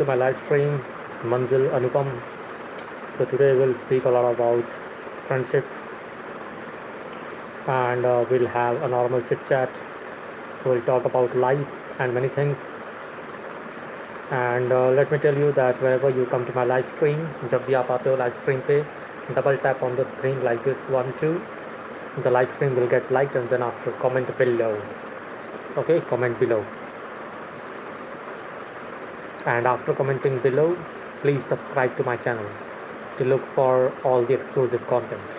To my live stream, Manzil Anupam. So today we'll speak a lot about friendship, and we'll have a normal chit chat. So we'll talk about life and many things. And let me tell you that wherever you come to my live stream, जब भी आप आते हो live stream पे, double tap on the screen like this 1 2. The live stream will get liked, and then after comment below. Okay, comment below. And after commenting below, please subscribe to my channel to look for all the exclusive content.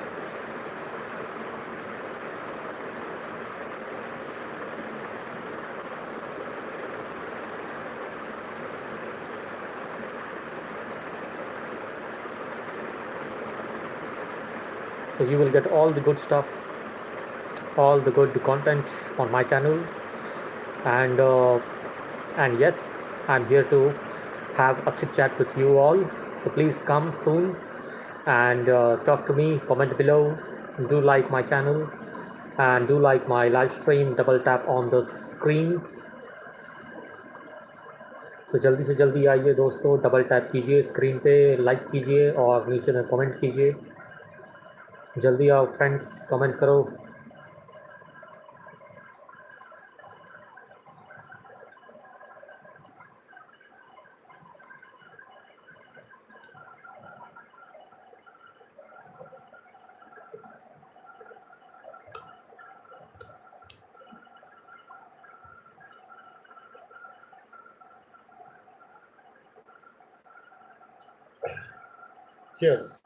So you will get all the good stuff, all the good content on my channel. And yes, I'm here to have a chit chat with you all. So please come soon and talk to me. Comment below. Do like my channel and do like my live stream. Double tap on the screen. तो जल्दी से जल्दी आइए दोस्तों, double tap कीजिए screen पे, like कीजिए और नीचे में कमेंट कीजिए. जल्दी आओ फ्रेंड्स, कमेंट करो. Cheers.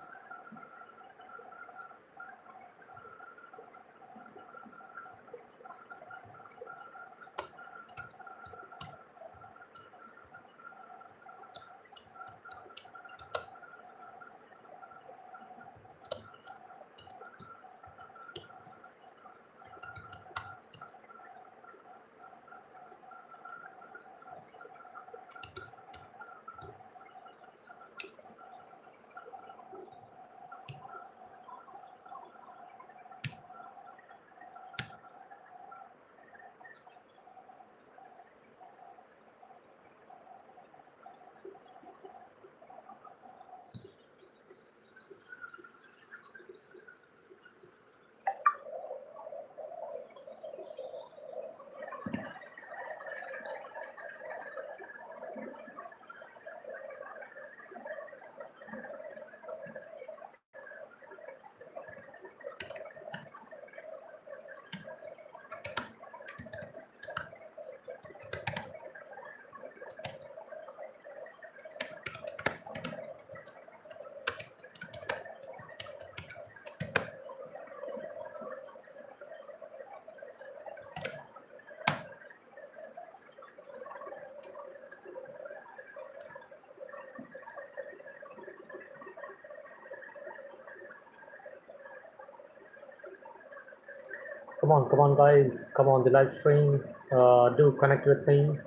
Come on, guys. Come on the live stream. Do connect with me.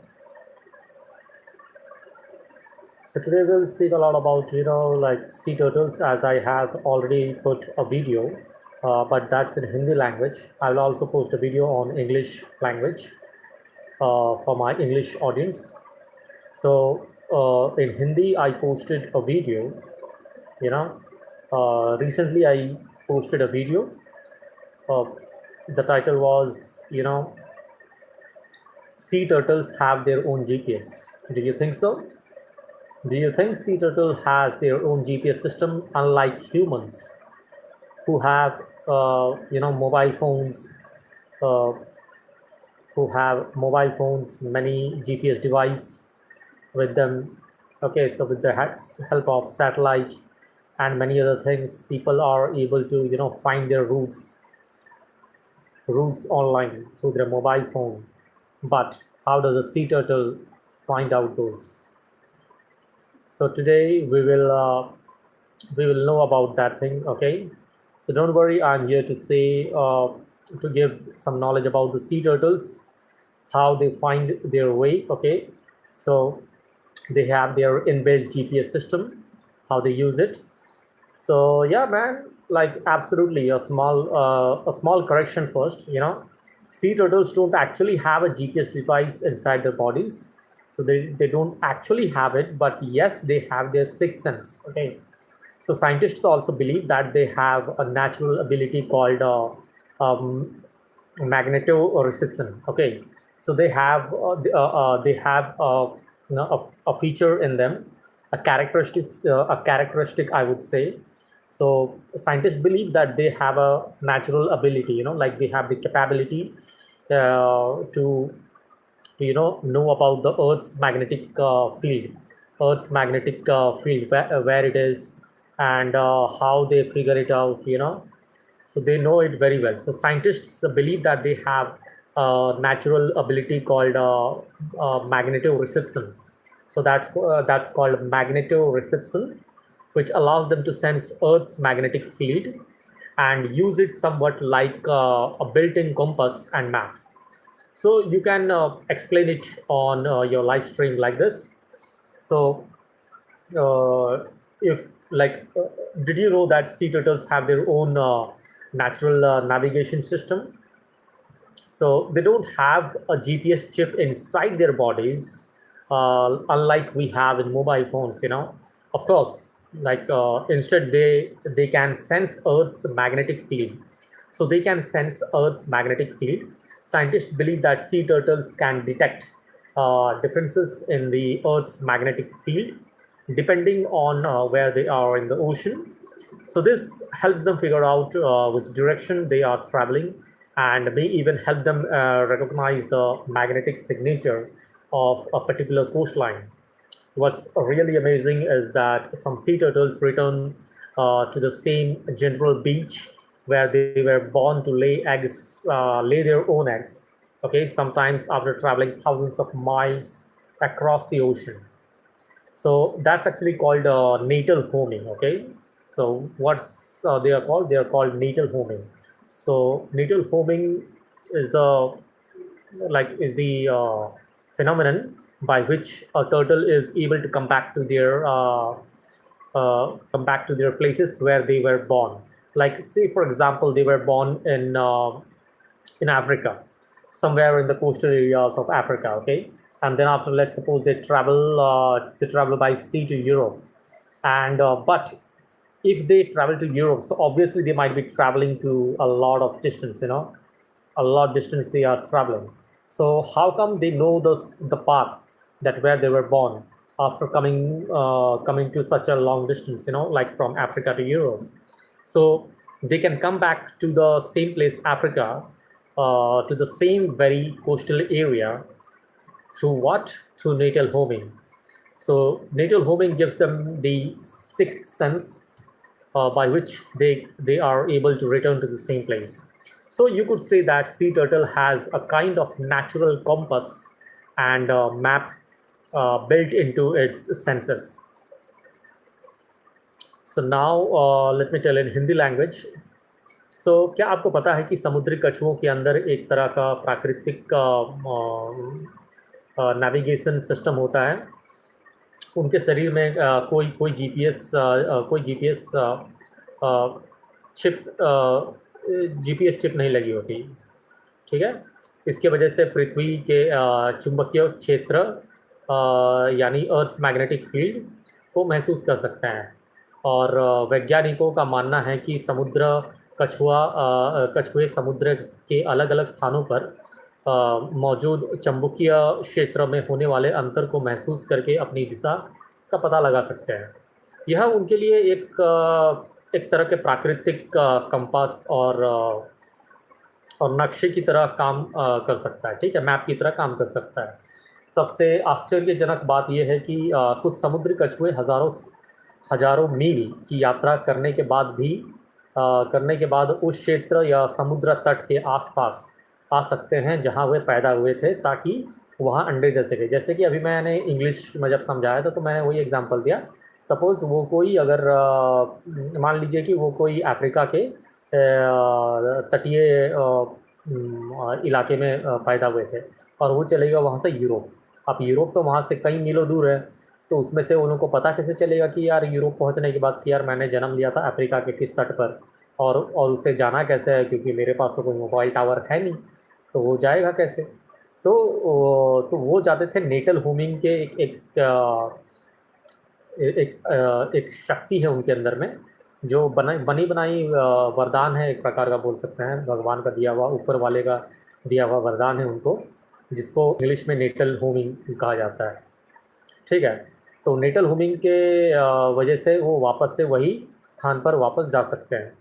So today we'll speak a lot about like sea turtles, as I have already put a video, but that's in Hindi language. I'll also post a video on English language for my English audience. So in Hindi, I posted a video. You know, recently I posted a video. Uh, the title was, sea turtles have their own GPS. Do you think so? Do you think sea turtle has their own GPS system, unlike humans who have, mobile phones, uh, many GPS device with them? Okay, so with the help of satellite and many other things, people are able to, find their routes online through their mobile phone. But how does a sea turtle find out those? So today we will know about that thing. Okay, so don't worry, I'm here to say to give some knowledge about the sea turtles, how they find their way. Okay, so they have their inbuilt GPS system, how they use it. So yeah, man, like absolutely a small correction first. Sea turtles don't actually have a GPS device inside their bodies. So they don't actually have it, but yes, they have their sixth sense. Okay. So scientists also believe that they have a natural ability called magnetoreception. Okay. So they have a feature in them, a characteristic, I would say. So scientists believe that they have a natural ability, like they have the capability to know about the Earth's magnetic field, where it is, and how they figure it out. So they know it very well. So scientists believe that they have a natural ability called magnetoreception. So that's called magnetoreception, which allows them to sense Earth's magnetic field and use it somewhat like a built-in compass and map. So you can explain it on your live stream like this. So if like, did you know that sea turtles have their own natural navigation system? So they don't have a GPS chip inside their bodies, unlike we have in mobile phones. Of course, like instead they can sense Earth's magnetic field. So they can sense Earth's magnetic field. Scientists believe that sea turtles can detect differences in the Earth's magnetic field depending on where they are in the ocean. So this helps them figure out which direction they are traveling, and may even help them recognize the magnetic signature of a particular coastline. What's really amazing is that some sea turtles return to the same general beach where they were born to lay their own eggs. Okay, sometimes after traveling thousands of miles across the ocean. So that's actually called natal homing. Okay, so what's they are called? They are called natal homing. So natal homing is the phenomenon by which a turtle is able to come back to their places where they were born. Like, say for example, they were born in Africa, somewhere in the coastal areas of Africa. Okay, and then after, let's suppose they travel by sea to Europe, and but if they travel to Europe, so obviously they might be traveling to a lot of distance, a lot distance they are traveling. So how come they know the path that where they were born after coming to such a long distance, like from Africa to Europe? So they can come back to the same place, Africa, to the same very coastal area through what? Through natal homing. So natal homing gives them the sixth sense by which they are able to return to the same place. So you could say that sea turtle has a kind of natural compass and map built into its senses. So now let me tell in Hindi language. So क्या आपको पता है कि समुद्री कछुओं के अंदर एक तरह का प्राकृतिक नेविगेशन सिस्टम होता है? उनके शरीर में कोई जीपीएस चिप जीपीएस चिप नहीं लगी होती। ठीक है, इसके वजह से पृथ्वी के चुंबकीय क्षेत्र यानी अर्थ मैग्नेटिक फील्ड को महसूस कर सकते हैं। और वैज्ञानिकों का मानना है कि कछुए समुद्र के अलग अलग स्थानों पर मौजूद चुंबकीय क्षेत्र में होने वाले अंतर को महसूस करके अपनी दिशा का पता लगा सकते हैं। यह उनके लिए एक तरह के प्राकृतिक कंपास और नक्शे की तरह काम कर सकता है। ठीक है, मैप की तरह काम कर सकता है। सबसे आश्चर्यजनक बात यह है कि कुछ समुद्री कछुए हजारों मील की यात्रा करने के बाद उस क्षेत्र या समुद्र तट के आसपास आ सकते हैं जहां वे पैदा हुए थे, ताकि वहां अंडे दे सके। जैसे कि अभी मैंने इंग्लिश में जब समझाया था तो मैंने वही एग्जांपल दिया। सपोज़ वो कोई अगर मान लीजिए कि वो कोई अफ्रीका के तटीय इलाके में पैदा हुए थे और वो चलेगा वहाँ से यूरोप। अब यूरोप तो वहाँ से कई मीलों दूर है, तो उसमें से उन लोगों को पता कैसे चलेगा कि यार यूरोप पहुँचने के बाद कि यार मैंने जन्म लिया था अफ्रीका के किस तट पर, और उसे जाना कैसे है, क्योंकि मेरे पास तो कोई मोबाइल टावर है नहीं, तो वो जाएगा कैसे? तो वो जाते थे नेटल होमिंग के एक शक्ति है उनके अंदर में, जो बनी बनाई वरदान है, एक प्रकार का बोल सकते हैं, भगवान का दिया हुआ, ऊपर वाले का दिया हुआ वरदान है उनको, जिसको इंग्लिश में नेटल होमिंग कहा जाता है। ठीक है। तो नेटल होमिंग के वजह से वो वापस से वही स्थान पर वापस जा सकते हैं।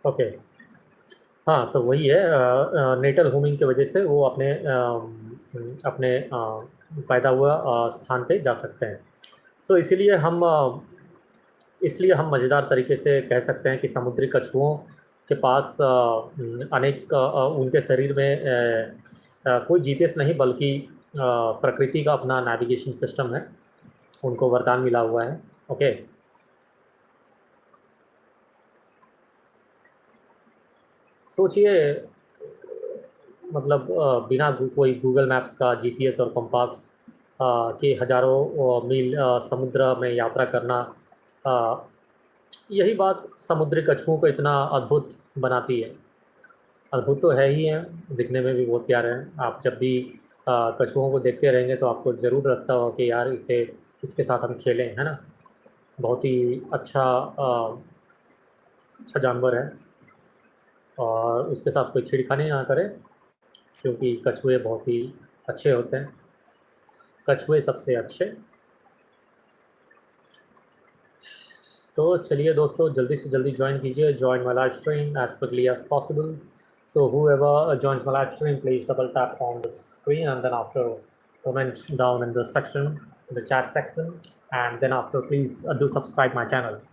ओके। हाँ, तो वही है, नेटल होमिंग की वजह से वो अपने पैदा हुआ स्थान पे जा सकते हैं। सो इसलिए हम मज़ेदार तरीके से कह सकते हैं कि समुद्री कछुओं के पास उनके शरीर में कोई जीपीएस नहीं, बल्कि प्रकृति का अपना नेविगेशन सिस्टम है, उनको वरदान मिला हुआ है। ओके। सोचिए, मतलब बिना कोई गूगल मैप्स का, जीपीएस और कंपास के हजारों मील समुद्र में यात्रा करना। अ, यही बात समुद्री कछुओं को इतना अद्भुत बनाती है। अद्भुत तो है ही है, दिखने में भी बहुत प्यारे हैं। आप जब भी कछुओं को देखते रहेंगे तो आपको ज़रूर लगता होगा कि यार इसे इसके साथ हम खेलें, है ना। बहुत ही अच्छा जानवर है, और उसके साथ कोई छेड़खानी ना करे, क्योंकि कछुए बहुत ही अच्छे होते हैं। कछुए सबसे अच्छे। तो चलिए दोस्तों, जल्दी से जल्दी ज्वाइन कीजिए, join my live stream as quickly as possible. So whoever joins my live stream, please double tap on the screen, and then after comment down in the section, the chat section, and then after please do subscribe my channel.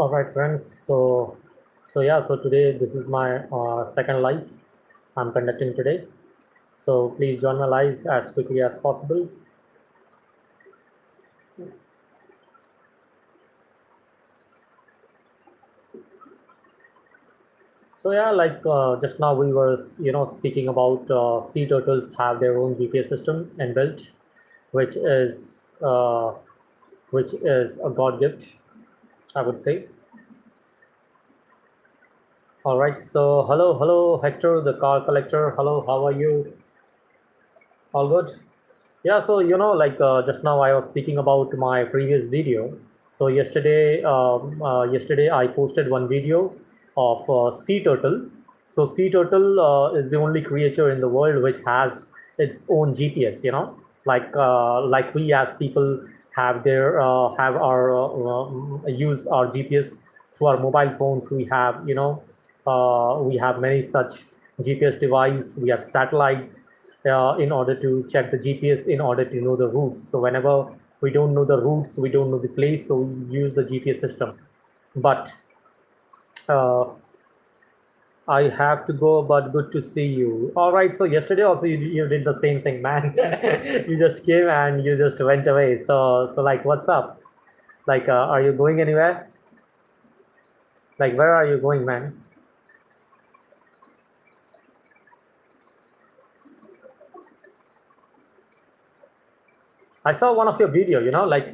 All right, friends. So yeah. So today this is my second live I'm conducting today. So please join my live as quickly as possible. So yeah, like just now we were, speaking about sea turtles have their own GPS system inbuilt, which is uh, which is a God gift, I would say. All right. So hello, Hector, the car collector. Hello, how are you? All good? Yeah, so just now I was speaking about my previous video. So yesterday I posted one video of sea turtle. So sea turtle is the only creature in the world which has its own GPS. Like we as people have our use our GPS through our mobile phones. We have many such GPS device. We have satellites in order to check the GPS, in order to know the routes. So whenever we don't know the routes, we don't know the place, so we use the GPS system. But uh, I have to go, but good to see you. All right. So yesterday also you did the same thing, man. You just came and you just went away. So like, what's up? Like, are you going anywhere? Like, where are you going, man? I saw one of your video. Like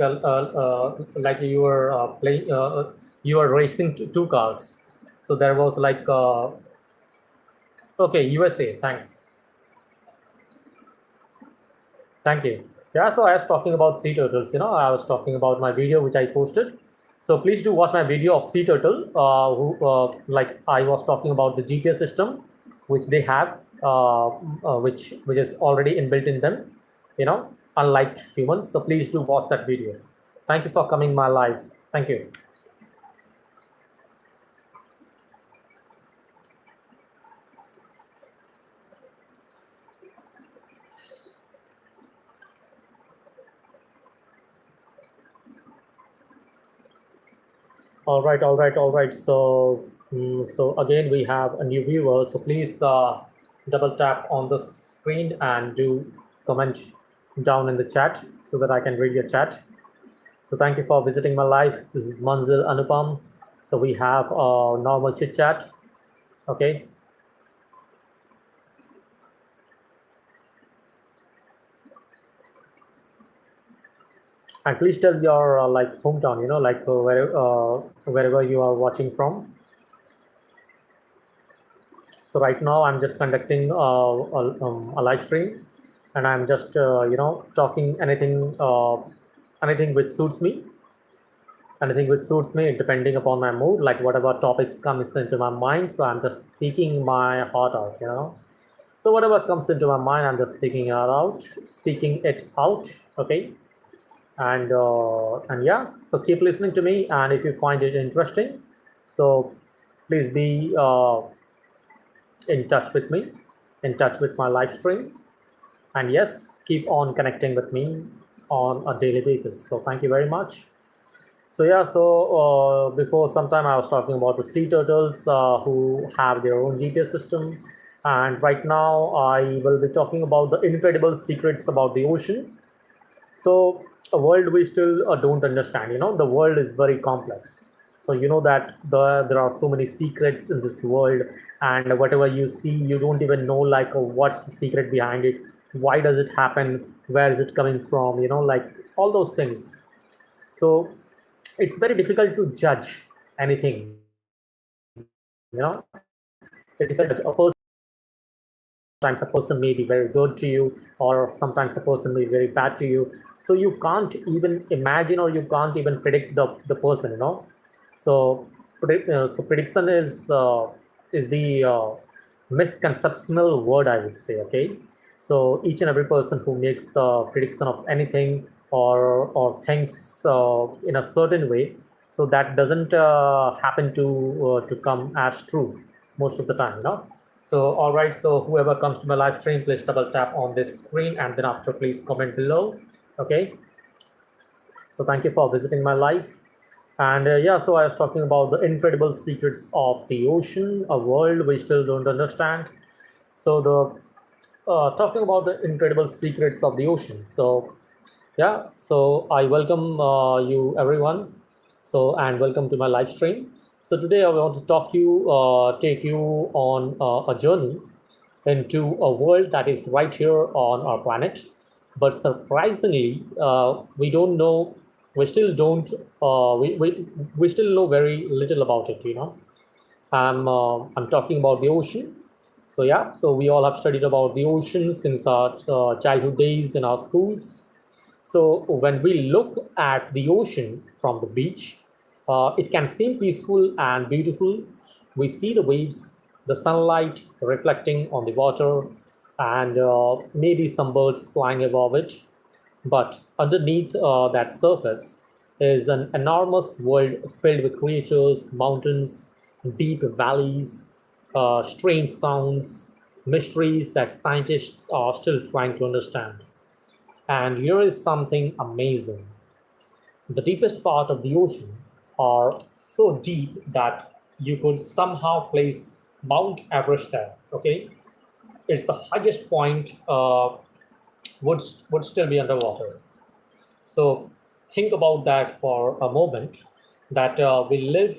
you were playing, you were racing two cars. So there was like, okay, USA. Thanks. Thank you. Yeah, so I was talking about sea turtles. I was talking about my video which I posted. So please do watch my video of sea turtle. Like I was talking about the GPS system, which they have, which is already inbuilt in them. Unlike humans. So please do watch that video. Thank you for coming my live. Thank you. All right, all right, all right. So again, we have a new viewer. So please double tap on the screen and do comment down in the chat so that I can read your chat. So thank you for visiting my live. This is Manzil Anupam. So we have a normal chit chat. Okay, and please tell your like hometown. Like wherever you are watching from. So right now I'm just conducting a live stream, and I'm just talking anything which suits me, depending upon my mood, like whatever topics comes into my mind. So I'm just speaking my heart out. So whatever comes into my mind, I'm just speaking it out. Okay, and yeah. So keep listening to me, and if you find it interesting, so please be in touch with me, in touch with my live stream. And yes, keep on connecting with me on a daily basis. So thank you very much. So yeah, so before some time I was talking about the sea turtles who have their own GPS system. And right now I will be talking about the incredible secrets about the ocean. So a world we still don't understand. The world is very complex. So you know that there are so many secrets in this world, and whatever you see, you don't even know like what's the secret behind it. Why does it happen? Where is it coming from? Like all those things. So it's very difficult to judge anything. It's difficult to judge a person. Sometimes a person may be very good to you, or sometimes the person may be very bad to you. So you can't even imagine, or you can't even predict the person. So prediction is the misconceptional word, I would say. Okay, so each and every person who makes the prediction of anything or thinks in a certain way, so that doesn't happen to come as true most of the time. So, all right. So, whoever comes to my live stream, please double tap on this screen, and then after, please comment below. Okay. So, thank you for visiting my live. And yeah, so I was talking about the incredible secrets of the ocean, a world we still don't understand. So, the talking about the incredible secrets of the ocean. So, yeah, so I welcome you everyone. So and welcome to my live stream. So today I want to take you on a journey into a world that is right here on our planet. But surprisingly, we don't know. We still don't. We still know very little about it. I'm talking about the ocean. So yeah, so we all have studied about the ocean since our childhood days in our schools. So when we look at the ocean from the beach, it can seem peaceful and beautiful. We see the waves, the sunlight reflecting on the water, and maybe some birds flying above it. But underneath that surface is an enormous world filled with creatures, mountains, deep valleys, strange sounds, mysteries that scientists are still trying to understand. And here is something amazing. The deepest part of the ocean. are so deep that you could somehow place Mount Everest there. Okay, it's the highest point, would would still be underwater. So think about that for a moment, that we live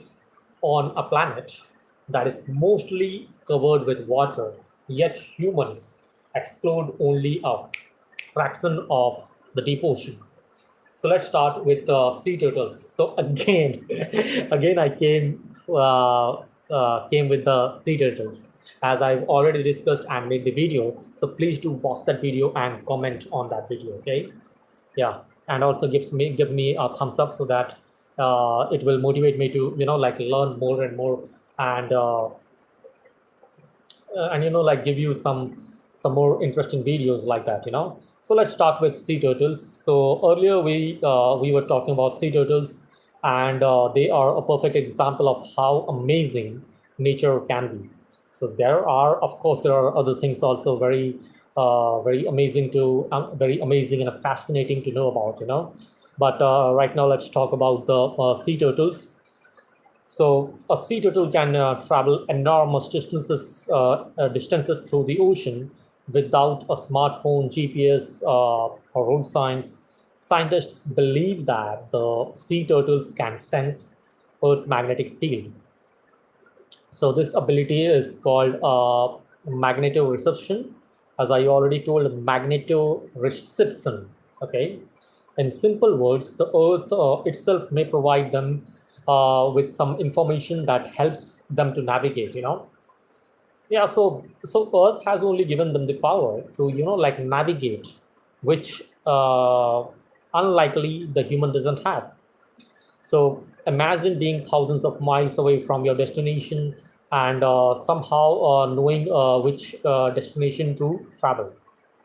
on a planet that is mostly covered with water, yet humans explode only a fraction of the deep ocean. So let's start with sea turtles. So again, again I came with the sea turtles, as I've already discussed and made the video. So please do watch that video and comment on that video. Okay, yeah, and also give me a thumbs up, so that it will motivate me to like learn more and more, and like give you some more interesting videos like that. So let's start with sea turtles. So earlier we were talking about sea turtles, and they are a perfect example of how amazing nature can be. So there are, of course, there are other things also very amazing to very amazing and fascinating to know about. But right now let's talk about the sea turtles. So a sea turtle can travel enormous distances through the ocean without a smartphone, GPS, or road signs. Scientists believe that the sea turtles can sense Earth's magnetic field. So this ability is called magnetoreception. As I already told, magnetoreception. Okay. In simple words, the Earth itself may provide them with some information that helps them to navigate. Yeah. So Earth has only given them the power to like navigate, which unlikely the human doesn't have. So imagine being thousands of miles away from your destination, and somehow knowing which destination to travel.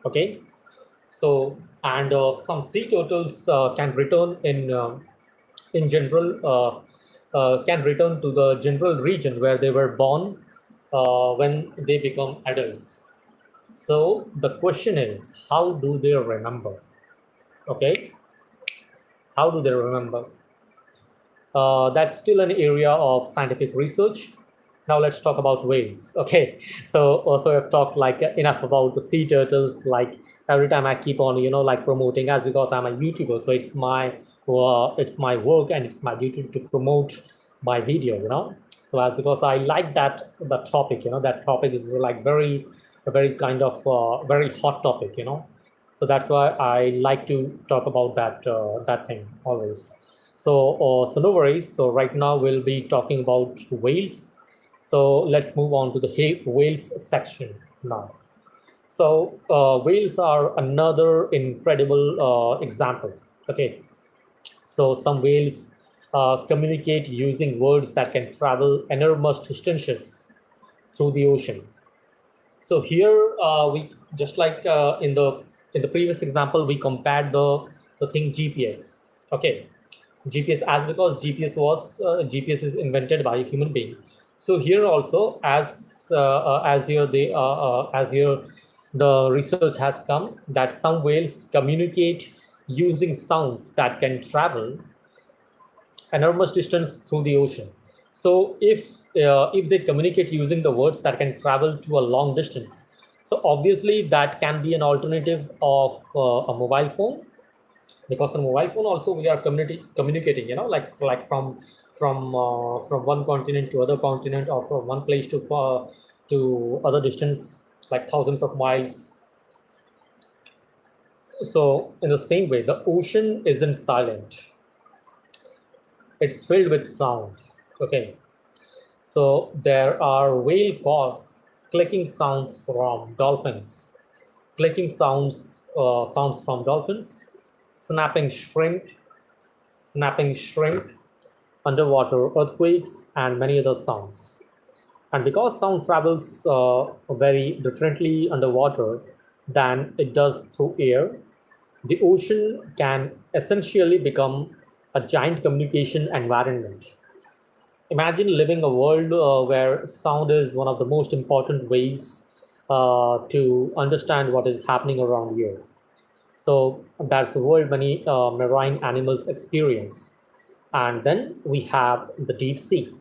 Okay. So, and some sea turtles can return in general, can return to the general region where they were born when they become adults. So the question is, how do they remember? Okay, how do they remember? That's still an area of scientific research. Now let's talk about whales. Okay, so also I've talked like enough about the sea turtles. Like every time I keep on like promoting, as because I'm a YouTuber, so it's my work and it's my duty to promote my video. So as because I like the topic, that topic is like a very kind of very hot topic. So that's why I like to talk about that thing always. So no worries. So right now we'll be talking about whales. So let's move on to the whales section now. So whales are another incredible example. Okay, so some whales communicate using words that can travel enormous distances through the ocean. So here we just like in the previous example we compared the thing GPS. Okay, GPS, as because GPS is invented by a human being. So here also, as here the research has come that some whales communicate using sounds that can travel enormous distance through the ocean. So if they communicate using the words that can travel to a long distance, so obviously that can be an alternative of a mobile phone, because on mobile phone also we are communicating, like from one continent to other continent, or from one place to far to other distance, like thousands of miles. So in the same way, the ocean isn't silent; it's filled with sound. Okay. So there are whale calls, clicking sounds from dolphins, sounds from dolphins, snapping shrimp, snapping shrimp, underwater earthquakes, and many other sounds. And because sound travels very differently underwater than it does through air, the ocean can essentially become a giant communication environment. Imagine living a world where sound is one of the most important ways to understand what is happening around you. So that's the world many marine animals experience. And then we have the deep sea.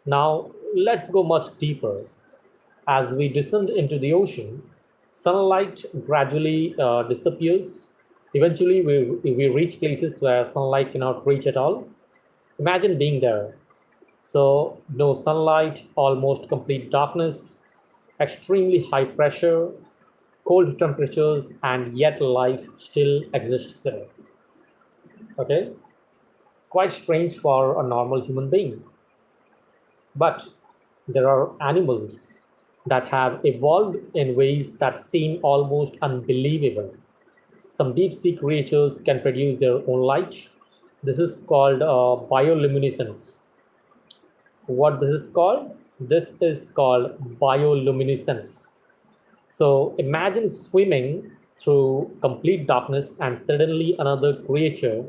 Now, let's go much deeper. As we descend into the ocean, sunlight gradually disappears. Eventually, we reach places where sunlight cannot reach at all. Imagine being there. So, no sunlight, almost complete darkness, extremely high pressure, cold temperatures, and yet life still exists there. Okay? Quite strange for a normal human being. But there are animals that have evolved in ways that seem almost unbelievable. Some deep sea creatures can produce their own light. This is called bioluminescence. What this is called? This is called bioluminescence. So imagine swimming through complete darkness and suddenly another creature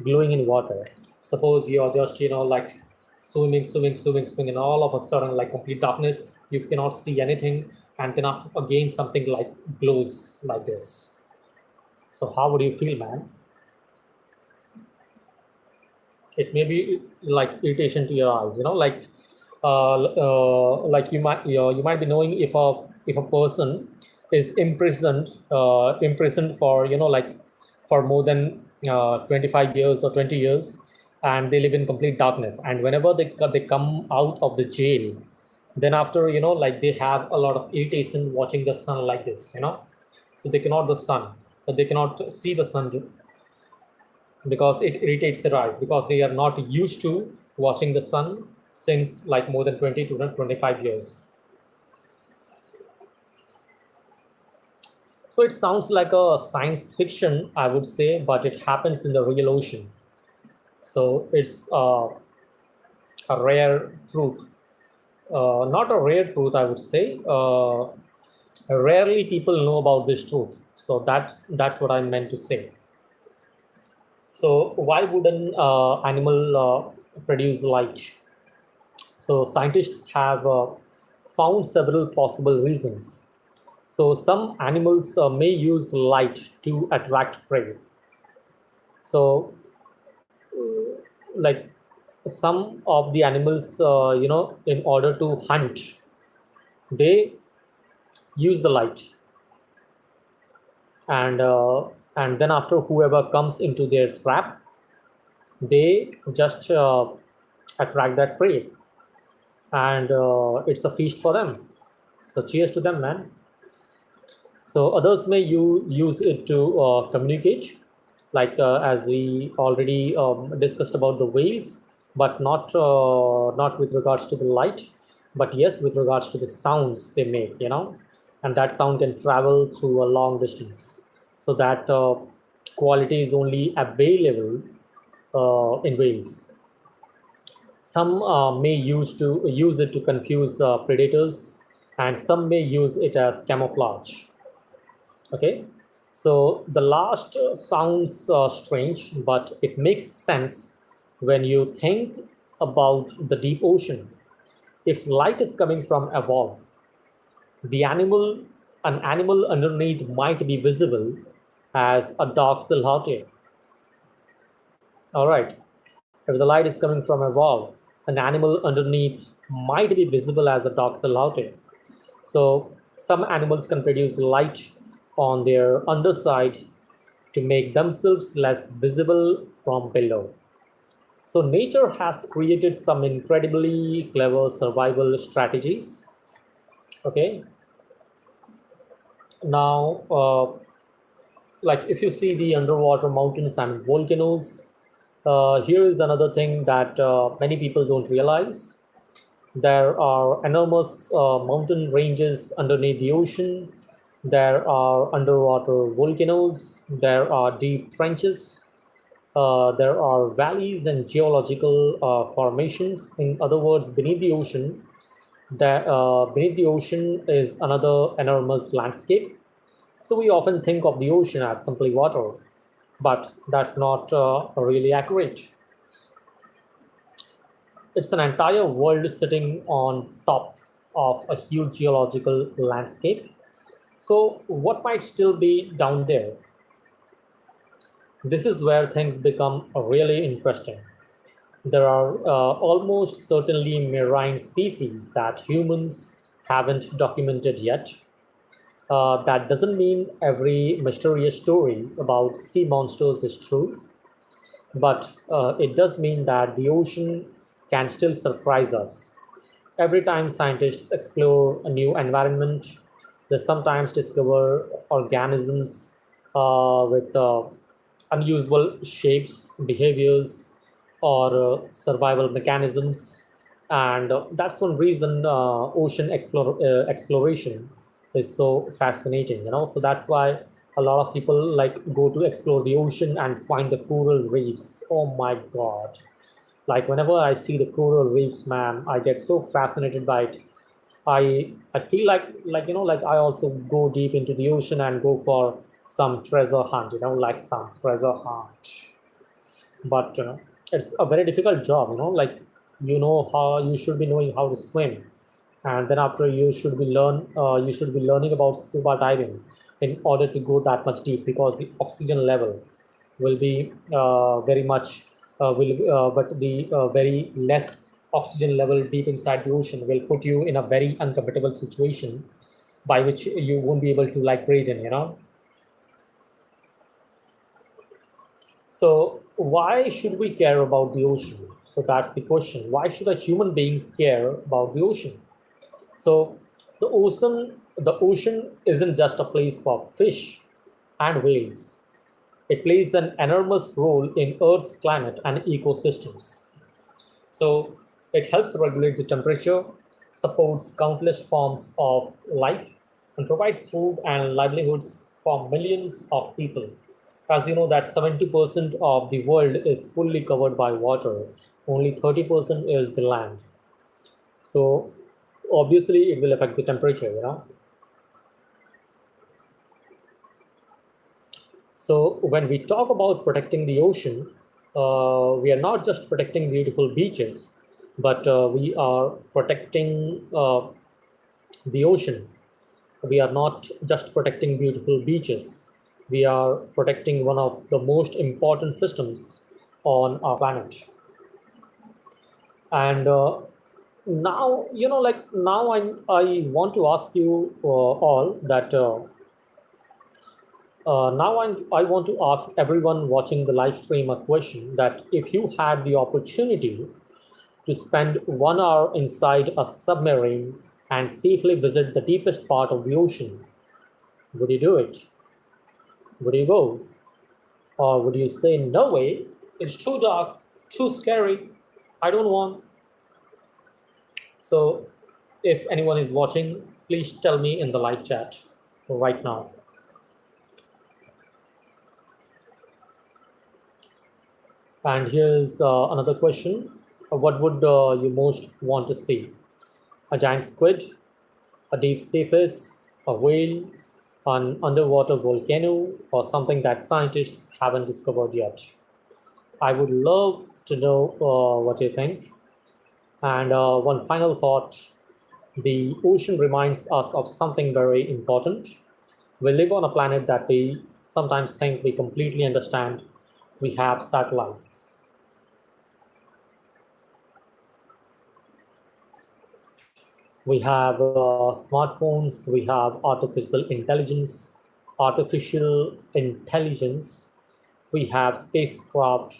glowing in water. Suppose you're just, like swimming, and all of a sudden, like complete darkness, you cannot see anything, and then after again something like glows like this. So how would you feel, man? It may be like irritation to your eyes, like you might be knowing if a person is imprisoned for like for more than 25 years or 20 years, and they live in complete darkness, and whenever they come out of the jail, then after like they have a lot of irritation watching the sun like this, so they cannot the sun, but they cannot see the sun because it irritates their eyes because they are not used to watching the sun since like more than 20 to 25 years. So it sounds like a science fiction, I would say, but it happens in the real ocean. So it's a rare truth. Not a rare truth, I would say. Rarely people know about this truth. So that's what I meant to say. So why would an animal produce light? So scientists have found several possible reasons. So some animals may use light to attract prey. So like some of the animals, in order to hunt, they use the light, and then after whoever comes into their trap, they just attract that prey, and it's a feast for them. So cheers to them, man. So others may use it to communicate, like as we already discussed about the whales, but not with regards to the light, but yes, with regards to the sounds they make, and that sound can travel through a long distance. So that quality is only available in whales. Some may use it to confuse predators, and some may use it as camouflage. Okay, so the last sounds strange, but it makes sense when you think about the deep ocean. If light is coming from above, the an animal underneath might be visible as a dark silhouette. All right, if the light is coming from above, an animal underneath might be visible as a dark silhouette. So some animals can produce light on their underside to make themselves less visible from below. So nature has created some incredibly clever survival strategies. Okay, now like if you see the underwater mountains and volcanoes, here is another thing that many people don't realize. There are enormous mountain ranges underneath the ocean. There are underwater volcanoes. There are deep trenches. There are valleys and geological formations. In other words, beneath the ocean is another enormous landscape. So we often think of the ocean as simply water, but that's not really accurate. It's an entire world sitting on top of a huge geological landscape. So, what might still be down there? This is where things become really interesting. There are almost certainly marine species that humans haven't documented yet. That doesn't mean every mysterious story about sea monsters is true, but it does mean that the ocean can still surprise us. Every time scientists explore a new environment, they sometimes discover organisms with unusual shapes, behaviors, or survival mechanisms. And that's one reason exploration is so fascinating. So that's why a lot of people like go to explore the ocean and find the coral reefs. Oh my God, like whenever I see the coral reefs, man, I get so fascinated by it. I feel like I also go deep into the ocean and go for some treasure hunt, like some treasure hunt. But it's a very difficult job, like how you should be knowing how to swim, and then after you should be learning about scuba diving in order to go that much deep, because the oxygen level will be very much will but the very less oxygen level deep inside the ocean will put you in a very uncomfortable situation by which you won't be able to like breathe in. So why should we care about the ocean? So that's the question. Why should a human being care about the ocean? So the ocean isn't just a place for fish and whales. It plays an enormous role in Earth's climate and ecosystems. So it helps regulate the temperature, supports countless forms of life, and provides food and livelihoods for millions of people. As you know, that 70% of the world is fully covered by water, only 30% is the land. So obviously, it will affect the temperature. So when we talk about protecting the ocean, we are not just protecting beautiful beaches, but we are protecting the ocean. We are not just protecting beautiful beaches. We are protecting one of the most important systems on our planet. And now, like now, I want to ask you all that. I want to ask everyone watching the live stream a question, that if you had the opportunity to spend 1 hour inside a submarine and safely visit the deepest part of the ocean, would you do it? Would you go? Or would you say, no way, it's too dark, too scary, I don't want? So, if anyone is watching, please tell me in the live chat right now. And here's another question. What would you most want to see? A giant squid, a deep sea fish, a whale, an underwater volcano, or something that scientists haven't discovered yet? I would love to know what you think. And one final thought, the ocean reminds us of something very important. We live on a planet that we sometimes think we completely understand. We have satellites. We have smartphones, we have artificial intelligence, we have spacecraft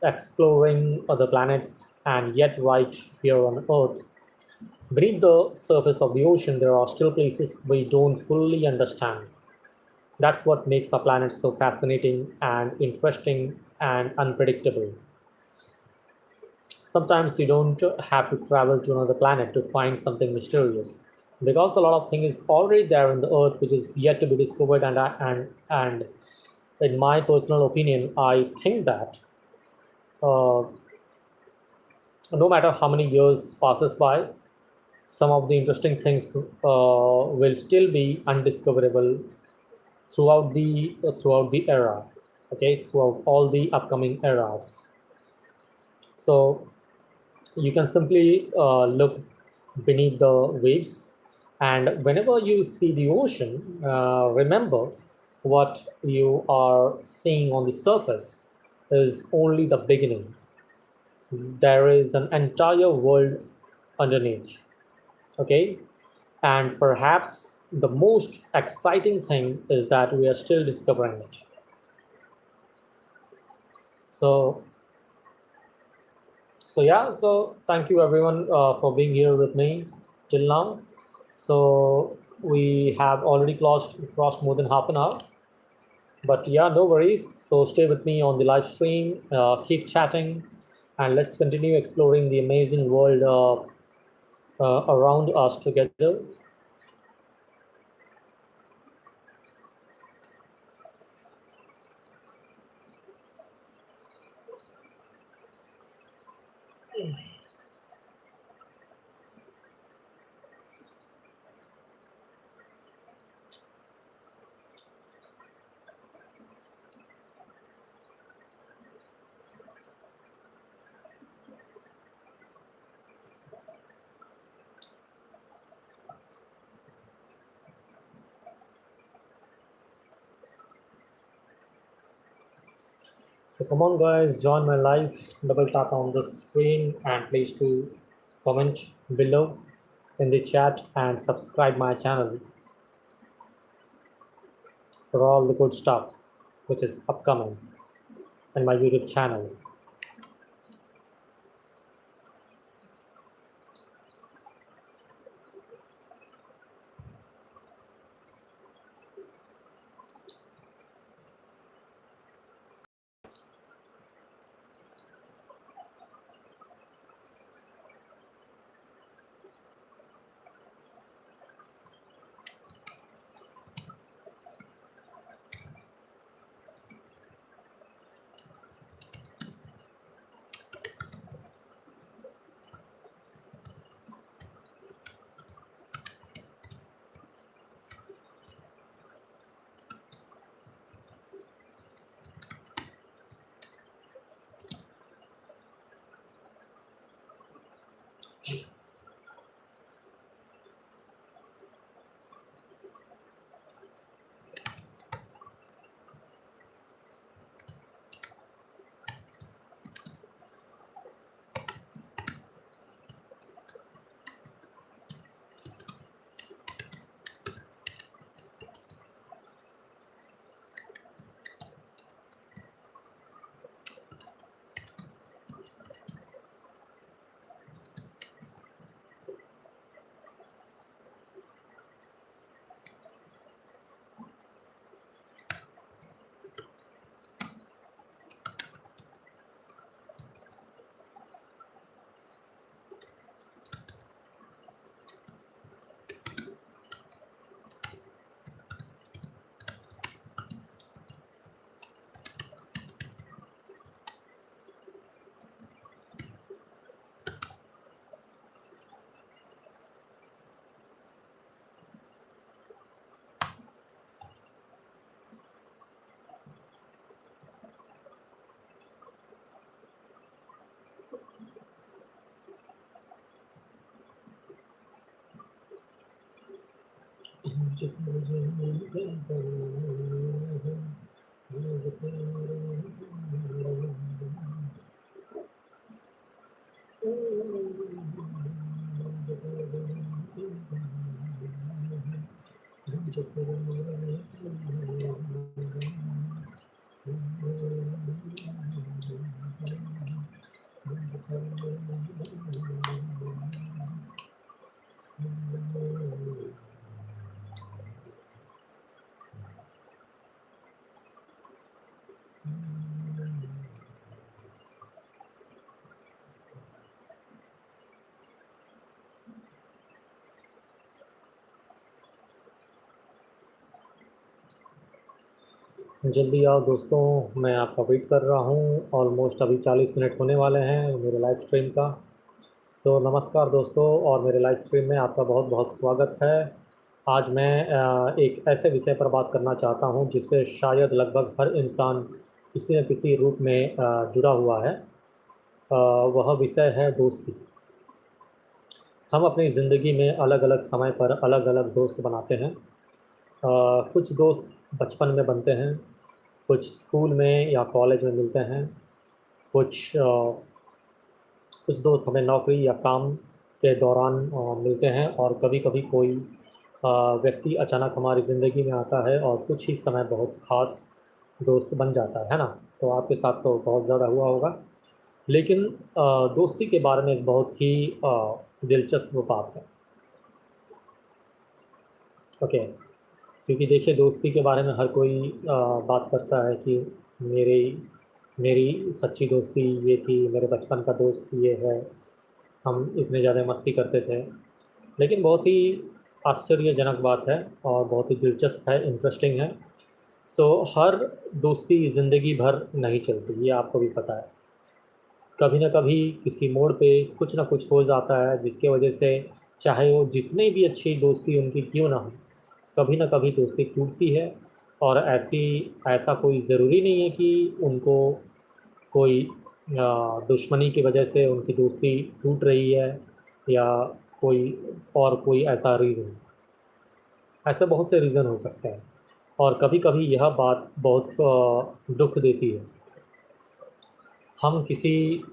exploring other planets, and yet right here on Earth, beneath the surface of the ocean, there are still places we don't fully understand. That's what makes our planet so fascinating and interesting and unpredictable. Sometimes you don't have to travel to another planet to find something mysterious, because a lot of things is already there in the earth which is yet to be discovered. And in my personal opinion, I think that uh, no matter how many years passes by, some of the interesting things will still be undiscoverable throughout the era, okay, throughout all the upcoming eras. So you can simply look beneath the waves, and whenever you see the ocean, remember, what you are seeing on the surface is only the beginning. there is an entire world underneath. Okay, and perhaps the most exciting thing is that we are still discovering it. So, so thank you everyone for being here with me till now. So we have already crossed more than half an hour, but yeah, no worries. So stay with me on the live stream, keep chatting, and let's continue exploring the amazing world around us together. So come on, guys, join my live. Double tap on the screen and please to comment below in the chat and subscribe my channel for all the good stuff which is upcoming in my YouTube channel. जल्दी आओ दोस्तों, मैं आपका wait कर रहा हूँ। Almost अभी 40 minute होने वाले हैं मेरे लाइव स्ट्रीम का। तो नमस्कार दोस्तों, और मेरे लाइव स्ट्रीम में आपका बहुत बहुत स्वागत है। आज मैं एक ऐसे विषय पर बात करना चाहता हूँ जिससे शायद लगभग हर इंसान किसी न किसी रूप में जुड़ा हुआ है। वह विषय है दोस्ती। हम अपनी ज़िंदगी में अलग अलग समय पर अलग अलग दोस्त बनाते हैं। कुछ दोस्त बचपन में बनते हैं, कुछ स्कूल में या कॉलेज में मिलते हैं, कुछ कुछ दोस्त हमें नौकरी या काम के दौरान मिलते हैं, और कभी कभी कोई व्यक्ति अचानक हमारी ज़िंदगी में आता है और कुछ ही समय बहुत ख़ास दोस्त बन जाता है ना। तो आपके साथ तो बहुत ज़्यादा हुआ होगा। लेकिन दोस्ती के बारे में एक बहुत ही दिलचस्प बात है। ओके। क्योंकि देखिए, दोस्ती के बारे में हर कोई बात करता है कि मेरी मेरी सच्ची दोस्ती ये थी, मेरे बचपन का दोस्त ये है, हम इतने ज़्यादा मस्ती करते थे। लेकिन बहुत ही आश्चर्यजनक बात है और बहुत ही दिलचस्प है, इंटरेस्टिंग है। सो हर दोस्ती ज़िंदगी भर नहीं चलती, ये आपको भी पता है। कभी न कभी किसी मोड़ पे कुछ ना कुछ हो जाता है जिसके वजह से, चाहे वो जितनी भी अच्छी दोस्ती उनकी क्यों ना हो, कभी न कभी दोस्ती टूटती है। और ऐसा कोई ज़रूरी नहीं है कि उनको कोई दुश्मनी की वजह से उनकी दोस्ती टूट रही है, या कोई और कोई ऐसा रीज़न। ऐसे बहुत से रीज़न हो सकते हैं, और कभी-कभी यह बात बहुत दुःख देती है। हम किसी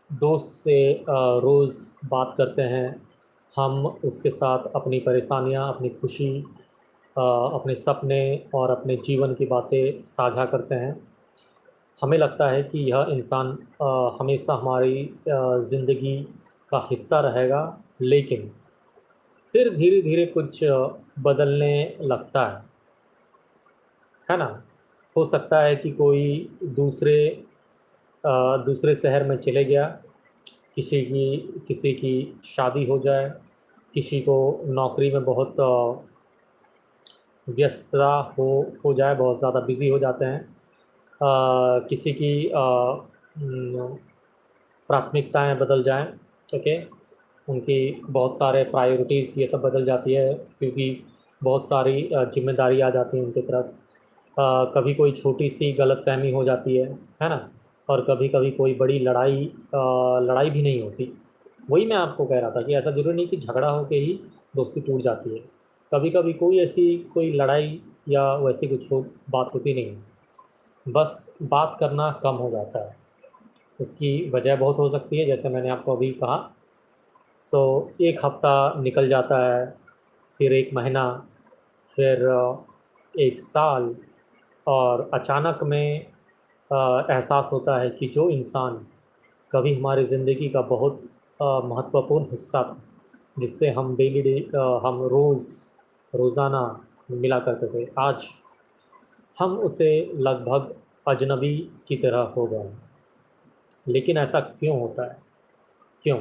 दोस्त से रोज़ बात करते हैं, हम उसके साथ अपनी परेशानियाँ, अपनी खुशी, अपने सपने और अपने जीवन की बातें साझा करते हैं। हमें लगता है कि यह इंसान हमेशा हमारी ज़िंदगी का हिस्सा रहेगा, लेकिन फिर धीरे-धीरे कुछ बदलने लगता है ना? हो सकता है कि कोई दूसरे दूसरे शहर में चले गया, किसी की शादी हो जाए, किसी को नौकरी में बहुत व्यस्तता हो जाए, बहुत ज़्यादा बिज़ी हो जाते हैं। किसी की प्राथमिकताएं बदल जाएं। ओके। उनकी बहुत सारे प्रायोरिटीज़ ये सब बदल जाती है, क्योंकि बहुत सारी जिम्मेदारी आ जाती है उनकी तरफ। कभी कोई छोटी सी गलतफहमी हो जाती है ना। और कभी कभी कोई बड़ी लड़ाई भी नहीं होती। वही मैं आपको कह रहा था कि ऐसा ज़रूरी नहीं कि झगड़ा हो के ही दोस्ती टूट जाती है। कभी कभी कोई लड़ाई या वैसी कुछ बात होती नहीं है, बस बात करना कम हो जाता है। उसकी वजह बहुत हो सकती है, जैसे मैंने आपको अभी कहा। सो एक हफ़्ता निकल जाता है, फिर एक महीना, फिर एक साल, और अचानक में एहसास होता है कि जो इंसान कभी हमारी ज़िंदगी का बहुत महत्वपूर्ण हिस्सा था, जिससे हम रोज़ाना मिला करते थे, आज हम उसे लगभग अजनबी की तरह हो गए हैं। लेकिन ऐसा क्यों होता है? क्यों?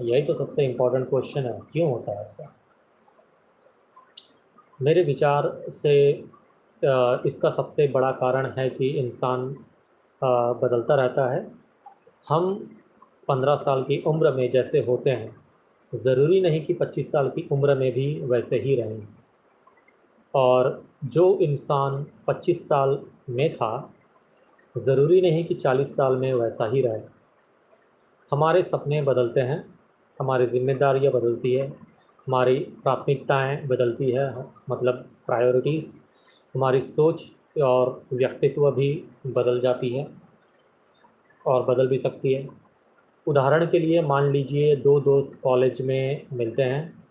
यही तो सबसे इम्पोर्टेंट क्वेश्चन है, क्यों होता है ऐसा? मेरे विचार से इसका सबसे बड़ा कारण है कि इंसान बदलता रहता है। हम 15 साल की उम्र में जैसे होते हैं, ज़रूरी नहीं कि 25 साल की उम्र में भी वैसे ही रहें। और जो इंसान 25 साल में था, ज़रूरी नहीं कि 40 साल में वैसा ही रहे। हमारे सपने बदलते हैं, हमारी ज़िम्मेदारियाँ बदलती है, हमारी प्राथमिकताएं बदलती है, मतलब प्रायोरिटीज़, हमारी सोच और व्यक्तित्व भी बदल जाती है और बदल भी सकती है। उदाहरण के लिए मान लीजिए, दो दोस्त कॉलेज में मिलते हैं,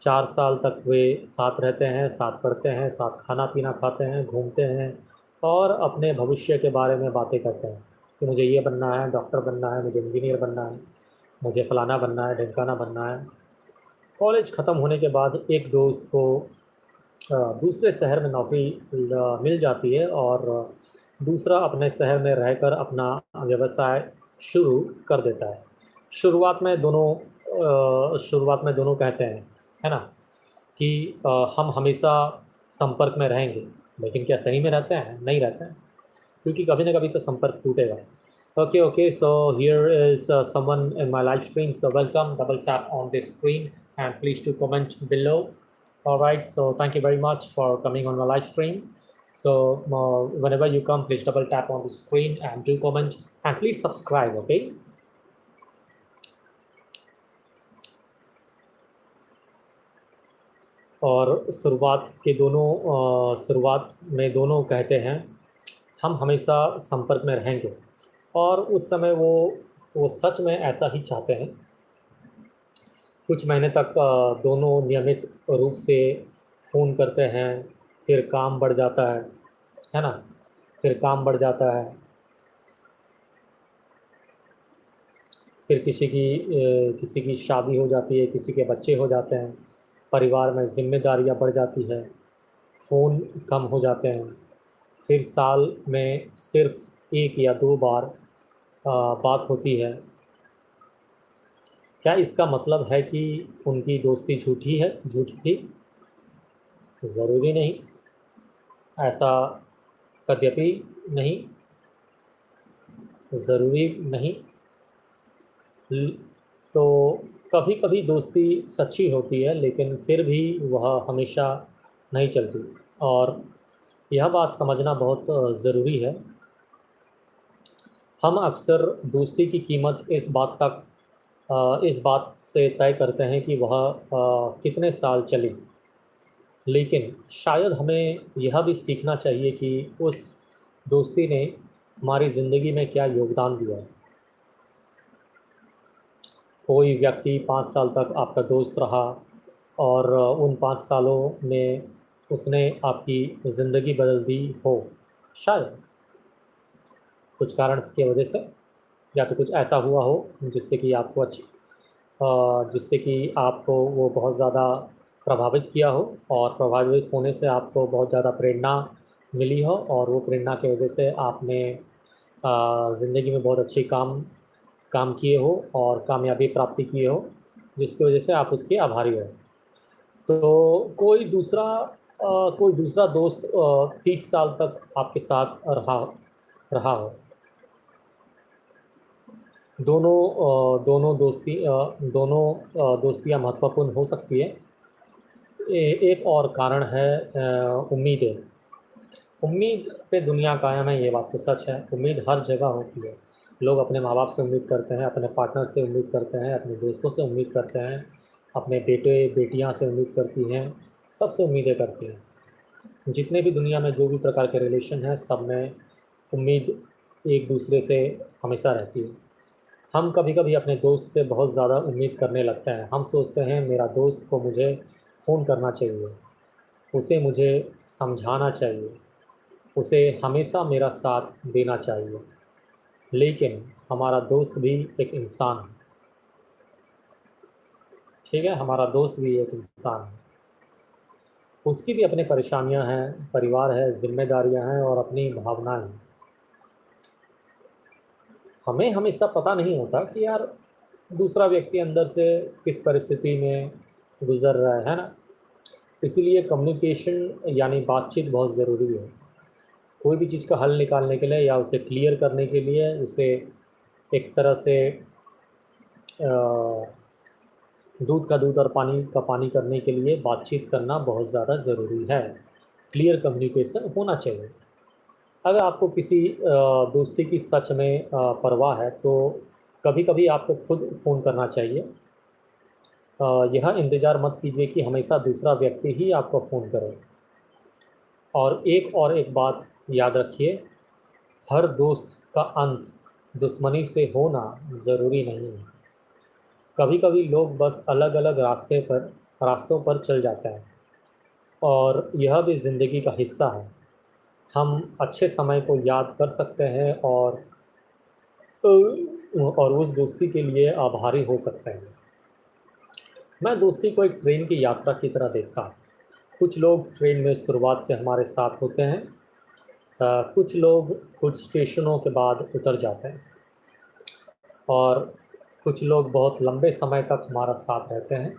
4 साल तक वे साथ रहते हैं, साथ पढ़ते हैं, साथ खाना-पीना खाते हैं, घूमते हैं और अपने भविष्य के बारे में बातें करते हैं कि मुझे ये बनना है, डॉक्टर बनना है, मुझे इंजीनियर बनना है, मुझे फलाना बनना है, ढिमकाना बनना है। कॉलेज ख़त्म होने के बाद एक दोस्त को दूसरे शहर में नौकरी मिल जाती है, और दूसरा अपने शहर में रहकर अपना व्यवसाय शुरू कर देता है। शुरुआत में दोनों कहते हैं, है ना, कि हम हमेशा संपर्क में रहेंगे। लेकिन क्या सही में रहते हैं? नहीं रहते हैं, क्योंकि कभी ना कभी तो संपर्क टूटेगा। Okay, okay. So here is someone in my live stream. So welcome. Double tap on the screen and please to comment below. All right. So thank you very much for coming on my live stream. So whenever you come, please double tap on the screen and do comment and please subscribe. Okay. और शुरुआत में दोनों कहते हैं हम हमेशा संपर्क में रहेंगे। और उस समय वो सच में ऐसा ही चाहते हैं। कुछ महीने तक दोनों नियमित रूप से फ़ोन करते हैं, फिर काम बढ़ जाता है ना? फिर काम बढ़ जाता है, फिर किसी की शादी हो जाती है, किसी के बच्चे हो जाते हैं, परिवार में ज़िम्मेदारियाँ बढ़ जाती है, फ़ोन कम हो जाते हैं, फिर साल में सिर्फ़ 1 या 2 बार बात होती है। क्या इसका मतलब है कि उनकी दोस्ती झूठी थी? ज़रूरी नहीं, ऐसा कदापि नहीं, ज़रूरी नहीं। ल तो कभी-कभी दोस्ती सच्ची होती है, लेकिन फिर भी वह हमेशा नहीं चलती। और यह बात समझना बहुत ज़रूरी है। हम अक्सर दोस्ती की कीमत इस बात से तय करते हैं कि वह कितने साल चली। लेकिन शायद हमें यह भी सीखना चाहिए कि उस दोस्ती ने हमारी ज़िंदगी में क्या योगदान दिया है। कोई व्यक्ति 5 साल तक आपका दोस्त रहा और उन 5 सालों में उसने आपकी ज़िंदगी बदल दी हो, शायद कुछ कारण की वजह से, या तो कुछ ऐसा हुआ हो जिससे कि आपको वो बहुत ज़्यादा प्रभावित किया हो, और प्रभावित होने से आपको बहुत ज़्यादा प्रेरणा मिली हो, और वो प्रेरणा की वजह से आपने ज़िंदगी में बहुत अच्छी काम काम किए हो और कामयाबी प्राप्ति किए हो, जिसकी वजह से आप उसके आभारी हो। तो कोई दूसरा दोस्त 30 साल तक आपके साथ रहा हो। दोनों दोस्तियाँ महत्वपूर्ण हो सकती है। एक और कारण है उम्मीदें। उम्मीद पे दुनिया कायम है, ये बात तो सच है। उम्मीद हर जगह होती है। लोग अपने माँ बाप से उम्मीद करते हैं, अपने पार्टनर से उम्मीद करते हैं, अपने दोस्तों से उम्मीद करते हैं, अपने बेटे बेटियाँ से उम्मीद करती हैं, सबसे उम्मीदें करती हैं। जितने भी दुनिया में जो भी प्रकार के रिलेशन हैं, सब में उम्मीद एक दूसरे से हमेशा रहती है। हम कभी-कभी अपने दोस्त से बहुत ज़्यादा उम्मीद करने लगते हैं। हम सोचते हैं मेरा दोस्त को मुझे फ़ोन करना चाहिए, उसे मुझे समझाना चाहिए, उसे हमेशा मेरा साथ देना चाहिए। लेकिन हमारा दोस्त भी एक इंसान है, ठीक है? हमारा दोस्त भी एक इंसान है। उसकी भी अपनी परेशानियाँ हैं, परिवार है, ज़िम्मेदारियाँ हैं और अपनी भावनाएँ हैं। हमें हमेशा पता नहीं होता कि यार दूसरा व्यक्ति अंदर से किस परिस्थिति में गुज़र रहा है ना? इसीलिए कम्युनिकेशन यानी बातचीत बहुत ज़रूरी है। कोई भी चीज़ का हल निकालने के लिए या उसे क्लियर करने के लिए, उसे एक तरह से अ, दूध का दूध और पानी का पानी करने के लिए बातचीत करना बहुत ज़्यादा ज़रूरी है। क्लियर कम्युनिकेशन होना चाहिए। अगर आपको किसी दोस्ती की सच में परवाह है, तो कभी-कभी आपको खुद फ़ोन करना चाहिए। यह इंतज़ार मत कीजिए कि हमेशा दूसरा व्यक्ति ही आपको फ़ोन करे। और एक बात याद रखिए, हर दोस्त का अंत दुश्मनी से होना ज़रूरी नहीं है। कभी-कभी लोग बस अलग-अलग रास्तों पर चल जाते हैं, और यह भी ज़िंदगी का हिस्सा है। हम अच्छे समय को याद कर सकते हैं और उस दोस्ती के लिए आभारी हो सकते हैं। मैं दोस्ती को एक ट्रेन की यात्रा की तरह देखता हूँ। कुछ लोग ट्रेन में शुरुआत से हमारे साथ होते हैं। कुछ लोग कुछ स्टेशनों के बाद उतर जाते हैं, और कुछ लोग बहुत लंबे समय तक हमारा साथ रहते हैं।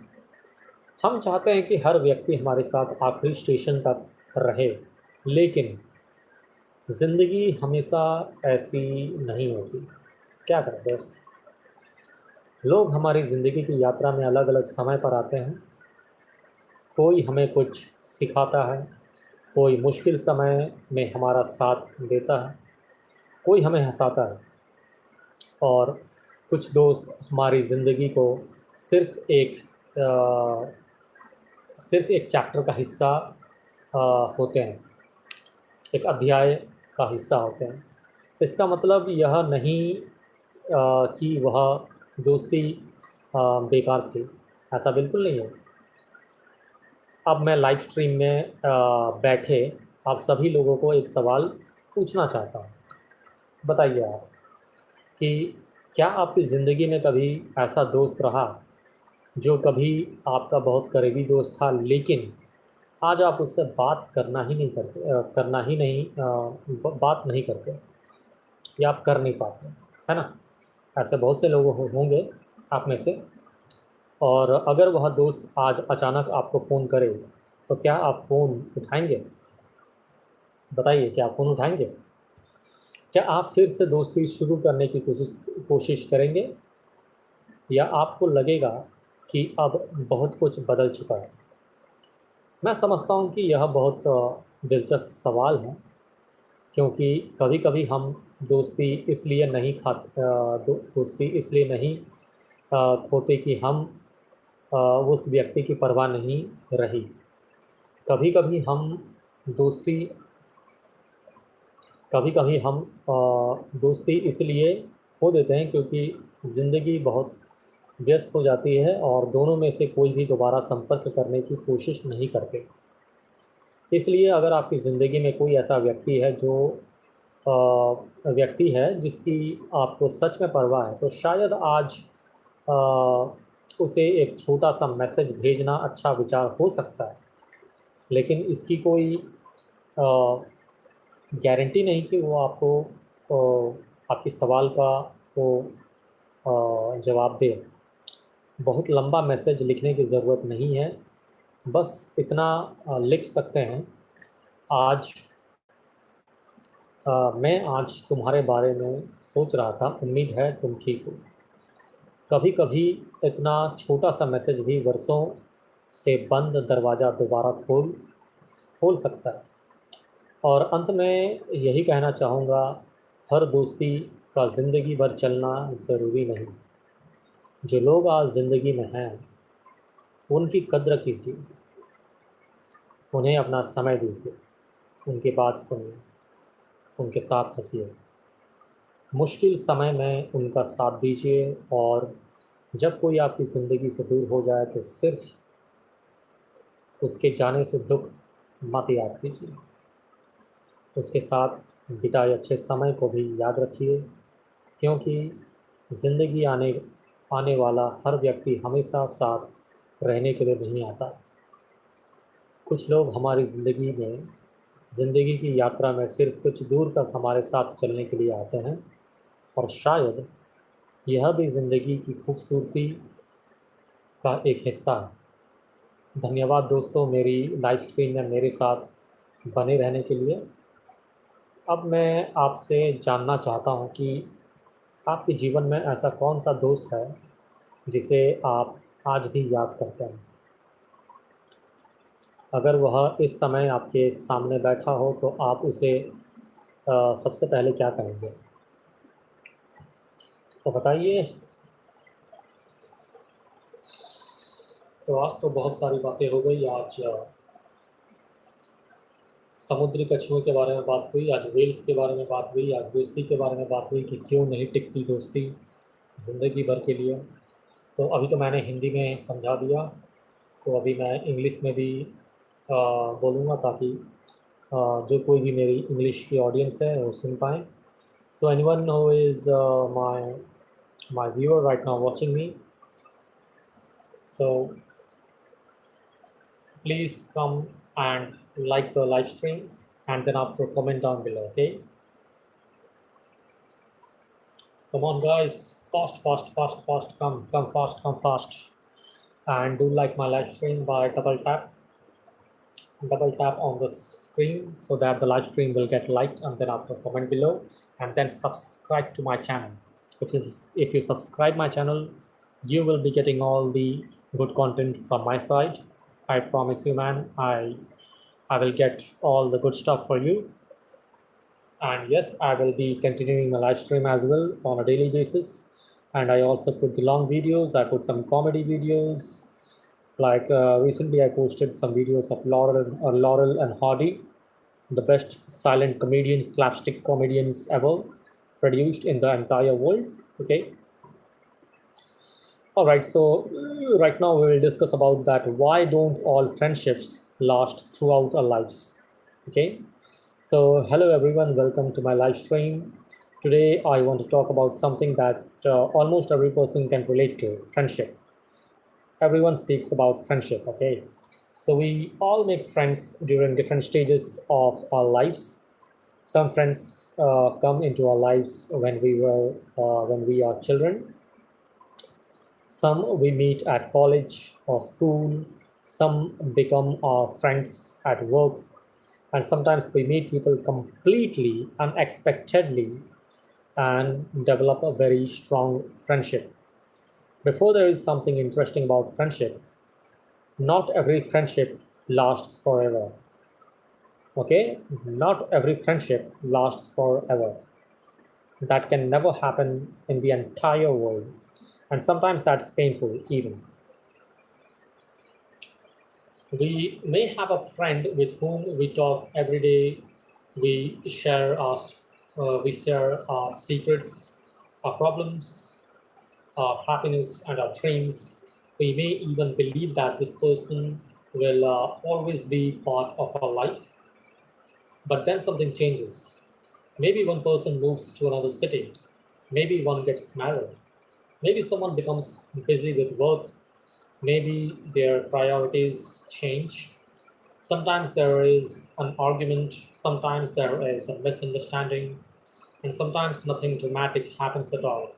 हम चाहते हैं कि हर व्यक्ति हमारे साथ आखिरी स्टेशन तक रहे, लेकिन ज़िंदगी हमेशा ऐसी नहीं होती। क्या करें दोस्त? लोग हमारी ज़िंदगी की यात्रा में अलग-अलग समय पर आते हैं। कोई हमें कुछ सिखाता है, कोई मुश्किल समय में हमारा साथ देता है, कोई हमें हँसाता है, और कुछ दोस्त हमारी ज़िंदगी को सिर्फ़ एक अ, सिर्फ़ एक चैप्टर का हिस्सा होते हैं, एक अध्याय का हिस्सा होते हैं। इसका मतलब यह नहीं कि वह दोस्ती बेकार थी, ऐसा बिल्कुल नहीं है। अब मैं लाइव स्ट्रीम में बैठे आप सभी लोगों को एक सवाल पूछना चाहता हूँ। बताइए आप कि क्या आपकी ज़िंदगी में कभी ऐसा दोस्त रहा जो कभी आपका बहुत करीबी दोस्त था, लेकिन आज आप उससे बात करना ही नहीं करते, करना ही नहीं बात नहीं करते, या आप कर नहीं पाते, है ना? ऐसे बहुत से लोग होंगे आप में से। और अगर वह दोस्त आज अचानक आपको फ़ोन करे तो क्या आप फ़ोन उठाएंगे? बताइए, क्या आप फ़ोन उठाएंगे? क्या आप फिर से दोस्ती शुरू करने की कोशिश करेंगे, या आपको लगेगा कि अब बहुत कुछ बदल चुका है? मैं समझता हूँ कि यह बहुत दिलचस्प सवाल है, क्योंकि कभी कभी हम दोस्ती इसलिए नहीं दोस्ती इसलिए नहीं खोते कि हम उस व्यक्ति की परवाह नहीं रही। कभी कभी हम दोस्ती कभी कभी हम दोस्ती इसलिए खो देते हैं क्योंकि ज़िंदगी बहुत व्यस्त हो जाती है और दोनों में से कोई भी दोबारा संपर्क करने की कोशिश नहीं करते। इसलिए अगर आपकी ज़िंदगी में कोई ऐसा व्यक्ति है जो व्यक्ति है जिसकी आपको सच में परवाह है, तो शायद आज अ, उसे एक छोटा सा मैसेज भेजना अच्छा विचार हो सकता है। लेकिन इसकी कोई गारंटी नहीं कि वो आपको आपकी सवाल का वो जवाब दे। बहुत लंबा मैसेज लिखने की ज़रूरत नहीं है, बस इतना लिख सकते हैं, आज मैं आज तुम्हारे बारे में सोच रहा था, उम्मीद है तुम ठीक हो। कभी कभी इतना छोटा सा मैसेज भी वर्षों से बंद दरवाज़ा दोबारा खोल खोल सकता है। और अंत में यही कहना चाहूँगा, हर दोस्ती का ज़िंदगी भर चलना ज़रूरी नहीं। जो लोग आज ज़िंदगी में हैं उनकी कद्र कीजिए, उन्हें अपना समय दीजिए, उनकी बात सुनिए, उनके साथ हंसिए, मुश्किल समय में उनका साथ दीजिए। और जब कोई आपकी ज़िंदगी से दूर हो जाए तो सिर्फ उसके जाने से दुख मत याद कीजिए, उसके साथ बिताए अच्छे समय को भी याद रखिए, क्योंकि ज़िंदगी आने आने वाला हर व्यक्ति हमेशा साथ रहने के लिए नहीं आता। कुछ लोग हमारी ज़िंदगी की यात्रा में सिर्फ कुछ दूर तक हमारे साथ चलने के लिए आते हैं, और शायद यह भी ज़िंदगी की खूबसूरती का एक हिस्सा है। धन्यवाद दोस्तों, मेरी लाइव स्ट्रीम में मेरे साथ बने रहने के लिए। अब मैं आपसे जानना चाहता हूँ कि आपके जीवन में ऐसा कौन सा दोस्त है जिसे आप आज भी याद करते हैं? अगर वह इस समय आपके सामने बैठा हो तो आप उसे सबसे पहले क्या कहेंगे? तो बताइए। तो आज तो बहुत सारी बातें हो गई। आज समुद्री कछुओं के बारे में बात हुई, आज वेल्स के बारे में बात हुई, आज दोस्ती के बारे में बात हुई कि क्यों नहीं टिकती दोस्ती ज़िंदगी भर के लिए। तो अभी तो मैंने हिंदी में समझा दिया, तो अभी मैं इंग्लिश में भी बोलूँगा, ताकि जो कोई भी मेरी इंग्लिश की ऑडियंस है वो सुन पाएँ। So anyone who is my viewer right now watching me, so please come and like the live stream, and then after comment down below. Okay, come on guys, fast, come fast, come fast, and do like my live stream by double tap on the screen so that the live stream will get liked, and then after comment below, and then subscribe to my channel. If you subscribe my channel, you will be getting all the good content from my side. I promise you, man. I will get all the good stuff for you. And yes, I will be continuing my live stream as well on a daily basis. And I also put the long videos. I put some comedy videos. Like recently, I posted some videos of Laurel and Hardy, the best silent comedians, slapstick comedians ever. produced in the entire world. Okay. All right. So right now we will discuss about that. Why don't all friendships last throughout our lives? Okay. So hello everyone. Welcome to my live stream. Today I want to talk about something that almost every person can relate to: friendship. Everyone speaks about friendship. Okay. So we all make friends during different stages of our lives. Some friends come into our lives when we are children. Some we meet at college or school. Some become our friends at work. And sometimes we meet people completely unexpectedly and develop a very strong friendship. Before there is something interesting about friendship, not every friendship lasts forever. Okay? Not every friendship lasts forever. That can never happen in the entire world. And sometimes that's painful, even. We may have a friend with whom we talk every day. We share our secrets, our problems, our happiness, and our dreams. We may even believe that this person will always be part of our life. But then something changes. Maybe one person moves to another city. Maybe one gets married. Maybe someone becomes busy with work. Maybe their priorities change. Sometimes there is an argument, sometimes there is a misunderstanding, and sometimes nothing dramatic happens at all.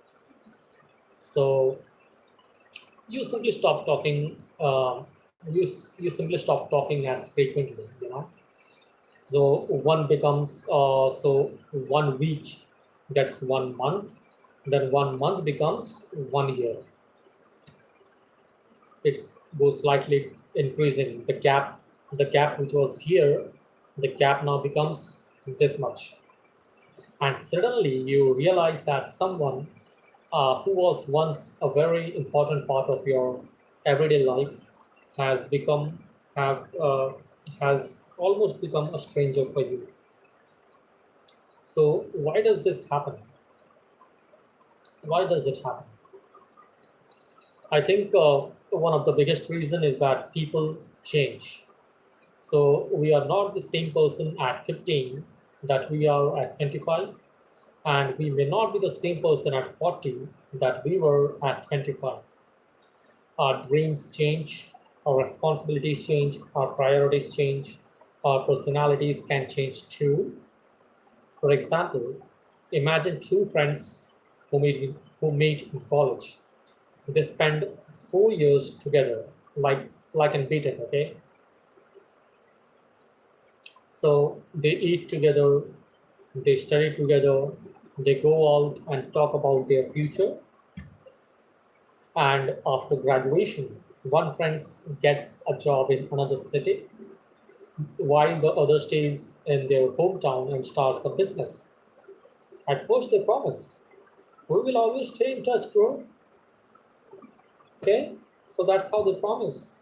So you simply stop talking. You simply stop talking as frequently. So one week gets 1 month, then 1 month becomes 1 year. It goes slightly increasing. The gap which was here, the gap now becomes this much. And suddenly you realize that someone who was once a very important part of your everyday life has become have has almost become a stranger for you. So why does this happen? Why does it happen? I think one of the biggest reason is that people change. So we are not the same person at 15 that we are at 25, and we may not be the same person at 40 that we were at 25. Our dreams change, our responsibilities change, our priorities change, our personalities can change too. For example, imagine two friends who meet in college. They spend 4 years together, like in BTech, okay? So they eat together, they study together, they go out and talk about their future. And after graduation, one friend gets a job in another city, while the other stays in their hometown and starts a business. At first, they promise, "We will always stay in touch, bro." Okay, so that's how they promise.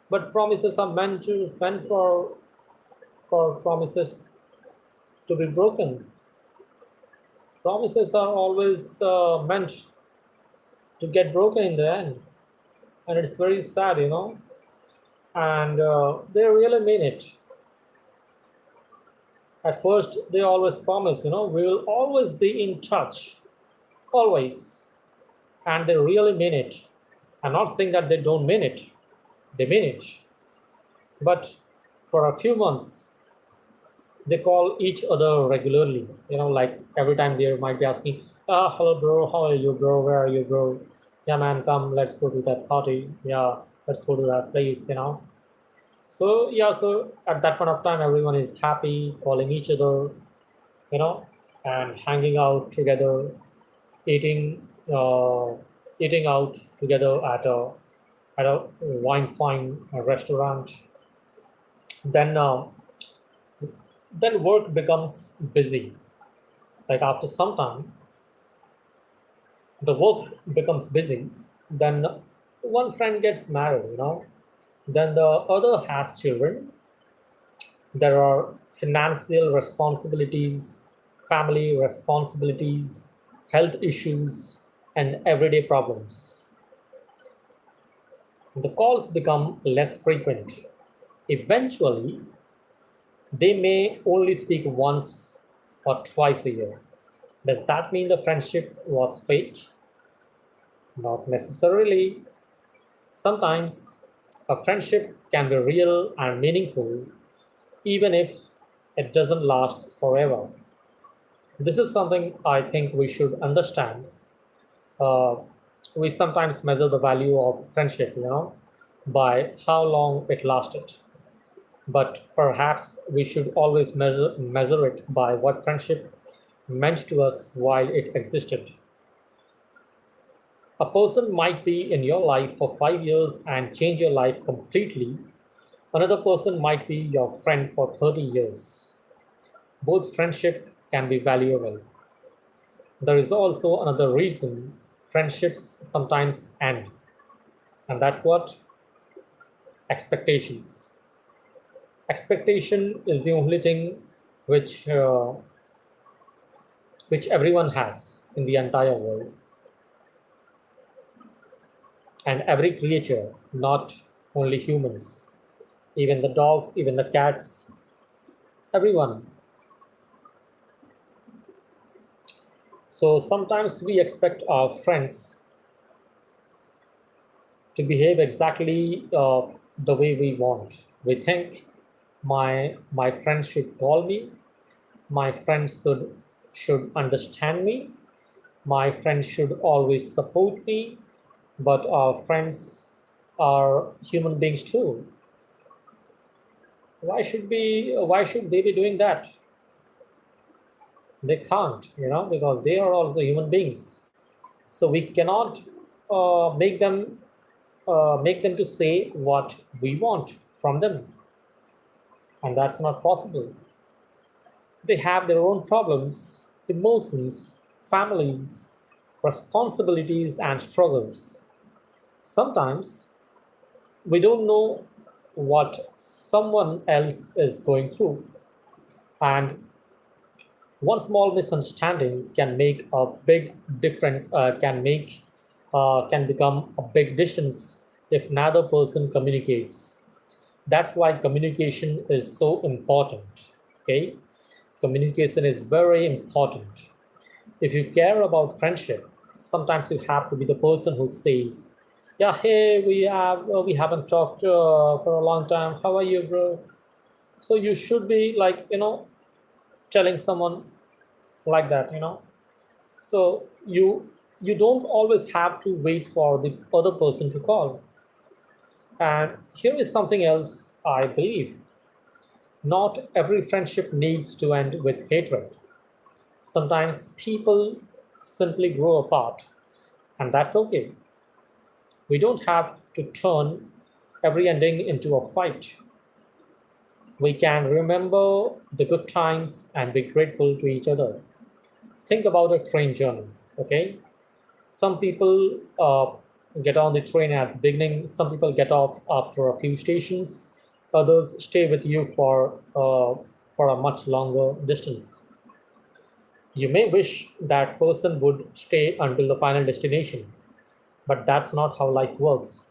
But promises are meant for promises to be broken. Promises are always meant to get broken in the end, and it's very sad. And they really mean it. At first, they always promise, we will always be in touch, always, and they really mean it. I'm not saying that they don't mean it; they mean it. But for a few months, they call each other regularly. Like every time they might be asking, hello, bro, how are you, bro? Where are you, bro? Yeah, man, come, let's go to that party. Yeah, let's go to that place. So, yeah, so at that point of time, everyone is happy, calling each other, you know, and hanging out together, eating, uh, eating out together at a fine restaurant. Then, then work becomes busy. Like after some time, the work becomes busy. Then one friend gets married. Then the other has children. There are financial responsibilities, family responsibilities, health issues, and everyday problems. The calls become less frequent. Eventually, they may only speak once or twice a year. Does that mean the friendship was fake? Not necessarily. Sometimes a friendship can be real and meaningful even if it doesn't last forever. This is something I think we should understand. Uh, we sometimes measure the value of friendship, by how long it lasted. But perhaps we should always measure it by what friendship meant to us while it existed. A person might be in your life for 5 years and change your life completely. Another person might be your friend for 30 years. Both friendship can be valuable. There is also another reason friendships sometimes end, and that's what expectations. Expectation is the only thing which which everyone has in the entire world, and every creature, not only humans, even the dogs, even the cats, everyone. So sometimes we expect our friends to behave exactly the way we want. We think my friend should call me, my friend should understand me, my friend should always support me, but our friends are human beings too. Why should they be doing that? They can't, because they are also human beings. So we cannot make them to say what we want from them, and that's not possible. They have their own problems, emotions, families, responsibilities, and struggles. Sometimes we don't know what someone else is going through, and one small misunderstanding can make a big difference, can become a big distance if neither person communicates. That's why communication is so important. Okay, communication is very important. If you care about friendship, sometimes you have to be the person who says, "Yeah, hey, we haven't talked for a long time. How are you, bro?" So you should be like, telling someone like that. So you don't always have to wait for the other person to call. And here is something else I believe. Not every friendship needs to end with hatred. Sometimes people simply grow apart, and that's okay. We don't have to turn every ending into a fight. We can remember the good times and be grateful to each other. Think about a train journey, okay? Some people get on the train at the beginning, some people get off after a few stations, others stay with you for a much longer distance. You may wish that person would stay until the final destination, but that's not how life works.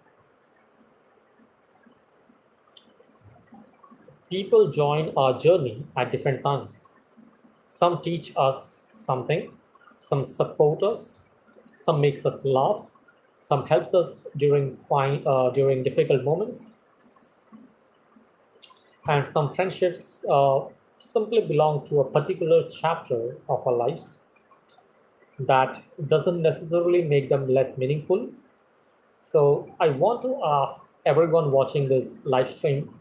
People join our journey at different times. Some teach us something, some support us, some makes us laugh, some helps us during difficult moments, and some friendships simply belong to a particular chapter of our lives. That doesn't necessarily make them less meaningful. So I want to ask everyone watching this live stream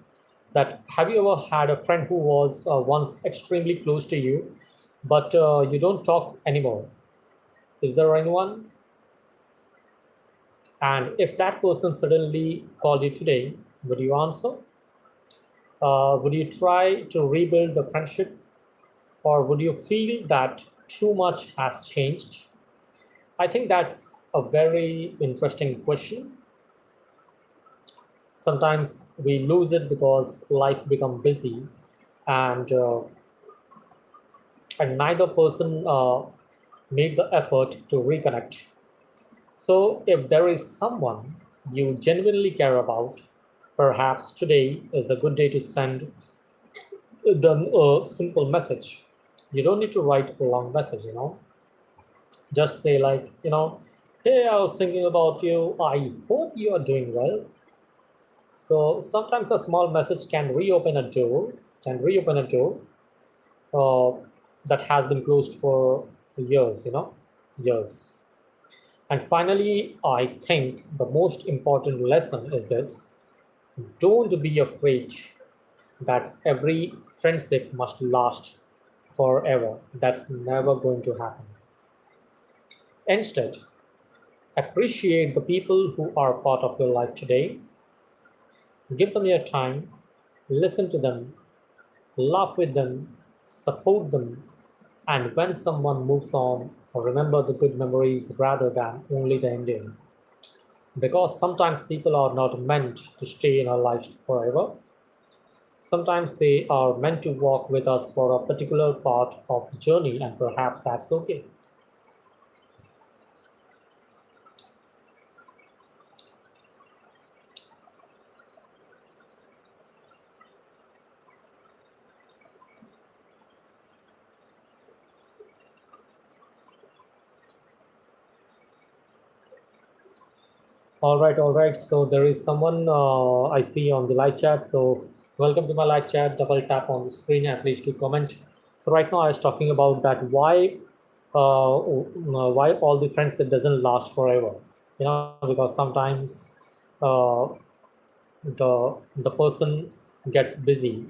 that have you ever had a friend who was once extremely close to you, but you don't talk anymore? Is there anyone? And if that person suddenly called you today, would you answer? Would you try to rebuild the friendship, or would you feel that too much has changed? I think that's a very interesting question. Sometimes we lose it because life becomes busy, and and neither person made the effort to reconnect. So, if there is someone you genuinely care about, perhaps today is a good day to send them a simple message. You don't need to write a long message, Just say, like, hey, I was thinking about you. I hope you are doing well. So sometimes a small message can reopen a door uh, that has been closed for years, years. And finally, I think the most important lesson is this: don't be afraid that every friendship must last forever. That's never going to happen. Instead, appreciate the people who are part of your life today. Give them your time, listen to them, laugh with them, support them, and when someone moves on, remember the good memories rather than only the ending. Because sometimes people are not meant to stay in our lives forever. Sometimes they are meant to walk with us for a particular part of the journey, and perhaps that's okay. All right, all right. So there is someone I see on the live chat. So welcome to my live chat. Double tap on the screen and please do comment. So right now I was talking about that why all the friendship doesn't last forever. Because sometimes uh, the person gets busy.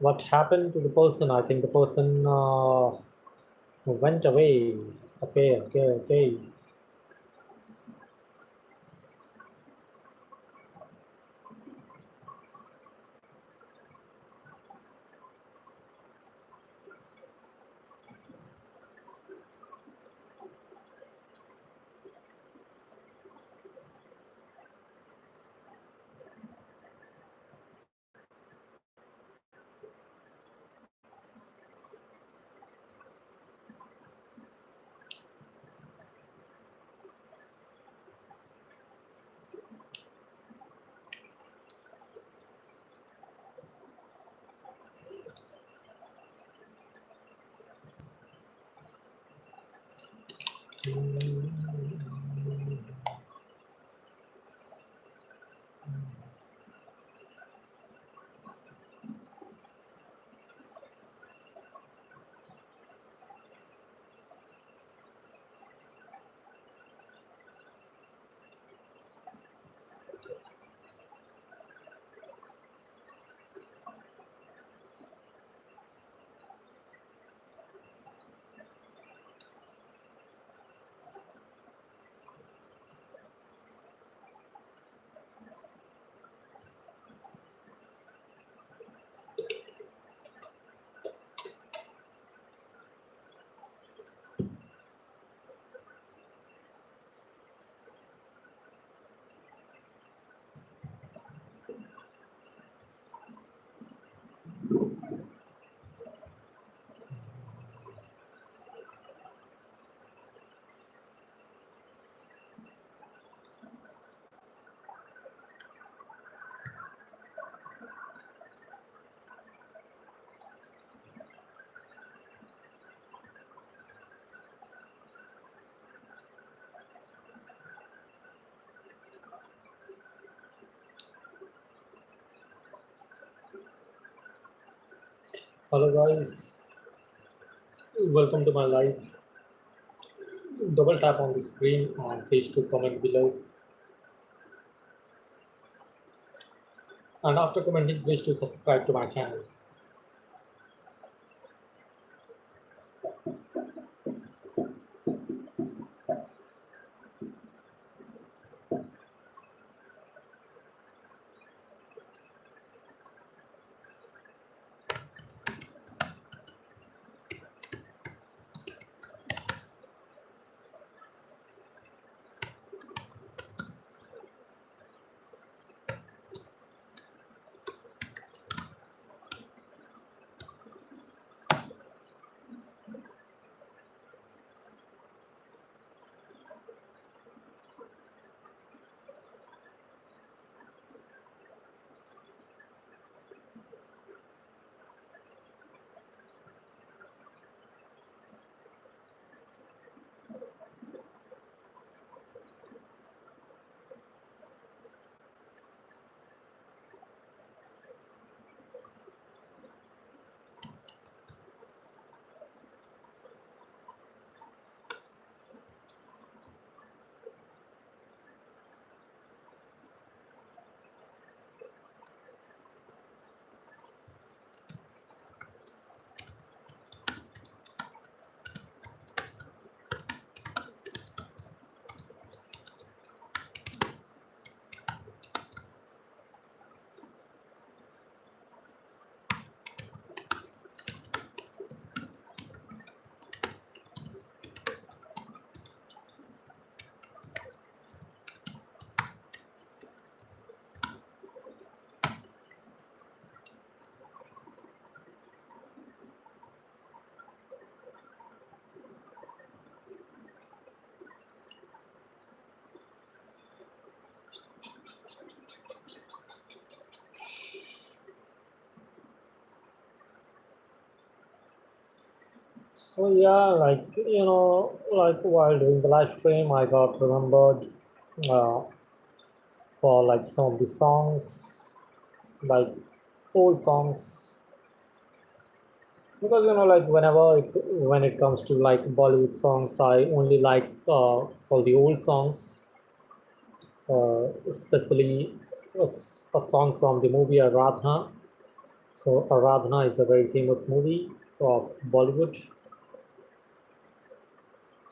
What happened to the person? I think the person went away. Okay, okay, okay. Hello guys, welcome to my live. Double tap on the screen and please to comment below. And after commenting, please to subscribe to my channel. So yeah, like while doing the live stream, I got remembered uh, for like some of the songs, like old songs, because like when it comes to like Bollywood songs, I only like all the old songs, especially a song from the movie Aradhana. So Aradhana is a very famous movie of Bollywood.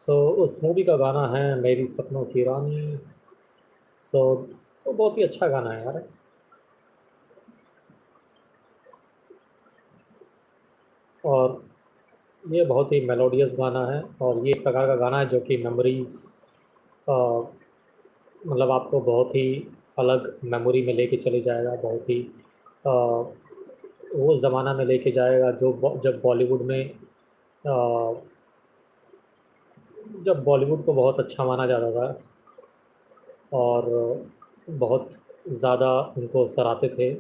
सो उस movie का गाना है मेरी सपनों की रानी. सो वो बहुत ही अच्छा गाना है यार. और ये बहुत ही मेलोडियस गाना है और ये एक प्रकार का गाना है जो कि मेमोरीज मतलब आपको बहुत ही अलग मेमोरी में लेके चले जाएगा, बहुत ही अ, वो ज़माना में लेके जाएगा जब बॉलीवुड में जब बॉलीवुड को बहुत अच्छा माना जाता था और बहुत ज़्यादा उनको सराहते थे.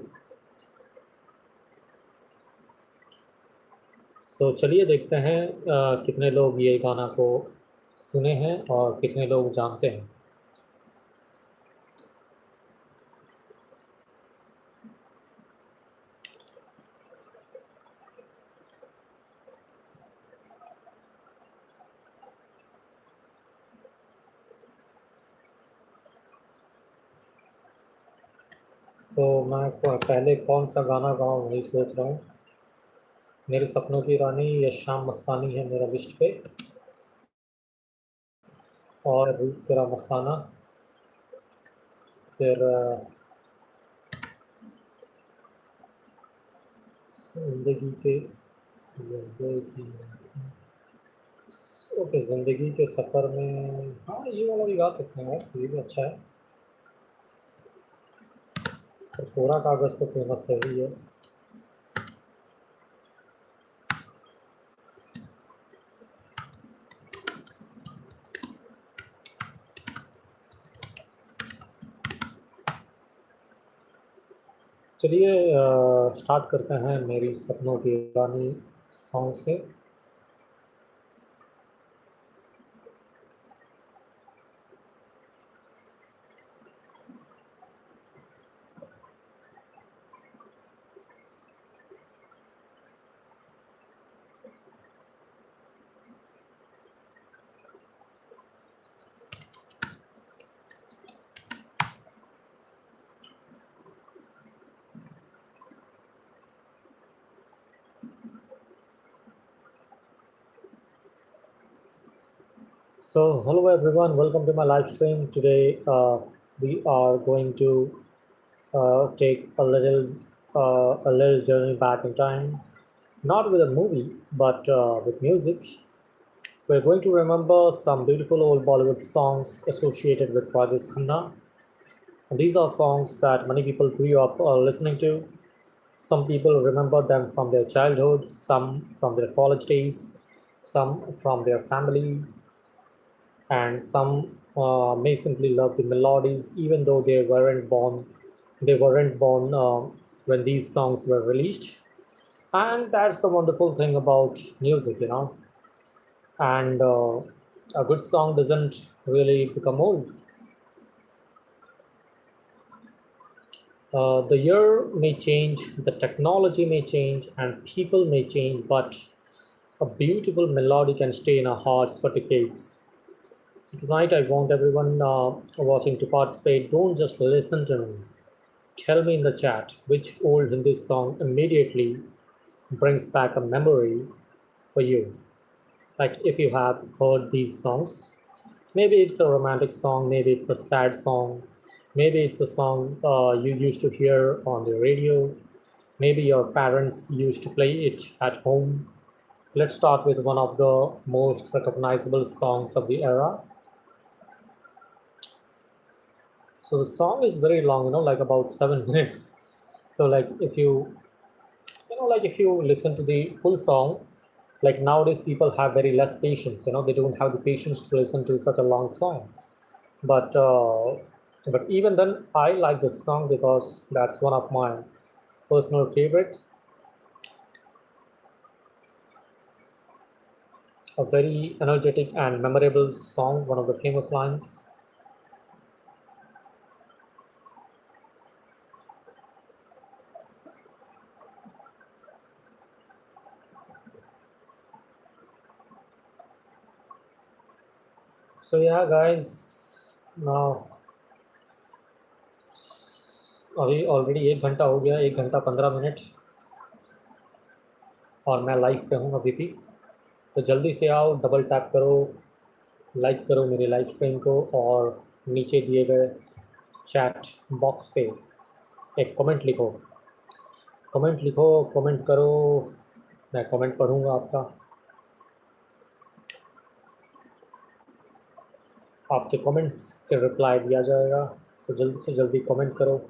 सो चलिए देखते हैं कितने लोग ये गाना को सुने हैं और कितने लोग जानते हैं. तो मैं पहले कौन सा गाना गाऊँ वही सोच रहा हूँ. मेरे सपनों की रानी या शाम मस्तानी है मेरा लिस्ट पे, और रूप तेरा मस्ताना, फिर जिंदगी के जिंदगी ओके ज़िंदगी के सफ़र में. हाँ ये वाला भी गा सकते हैं यार, ये भी अच्छा है. और कोरा कागज़ तो फेमस है ही है. चलिए स्टार्ट करते हैं मेरी सपनों की रानी सॉन्ग से. So, hello everyone, welcome to my live stream. Today, we are going to take a little journey back in time, not with a movie, but with music. We're going to remember some beautiful old Bollywood songs associated with Rajesh Khanna. And these are songs that many people grew up listening to. Some people remember them from their childhood, some from their college days, some from their family, and some may simply love the melodies even though they weren't born when these songs were released. And that's the wonderful thing about music. And a good song doesn't really become old. The year may change, the technology may change, and people may change, but a beautiful melody can stay in our hearts for decades. So tonight, I want everyone watching to participate. Don't just listen to me. Tell me in the chat which old Hindi song immediately brings back a memory for you. Like if you have heard these songs, maybe it's a romantic song, maybe it's a sad song, maybe it's a song you used to hear on the radio, maybe your parents used to play it at home. Let's start with one of the most recognizable songs of the era. So the song is very long, like about 7 minutes. So like if you listen to the full song, like nowadays people have very less patience. They don't have the patience to listen to such a long song. But even then, I like this song because that's one of my personal favorite. A very energetic and memorable song, one of the famous lines. So yeah, guys, now अभी already 1 घंटा हो गया, 1 घंटा 15 minute, और मैं live पे हूँ अभी भी। तो जल्दी से आओ, डबल टैप करो, लाइक करो मेरे लाइव स्ट्रीम को, और नीचे दिए गए चैट बॉक्स पे एक कमेंट लिखो। कमेंट लिखो, कमेंट करो, मैं कमेंट पढ़ूंगा आपका, आपके कमेंट्स के रिप्लाई दिया जाएगा। सो जल्दी से जल्दी कमेंट करो।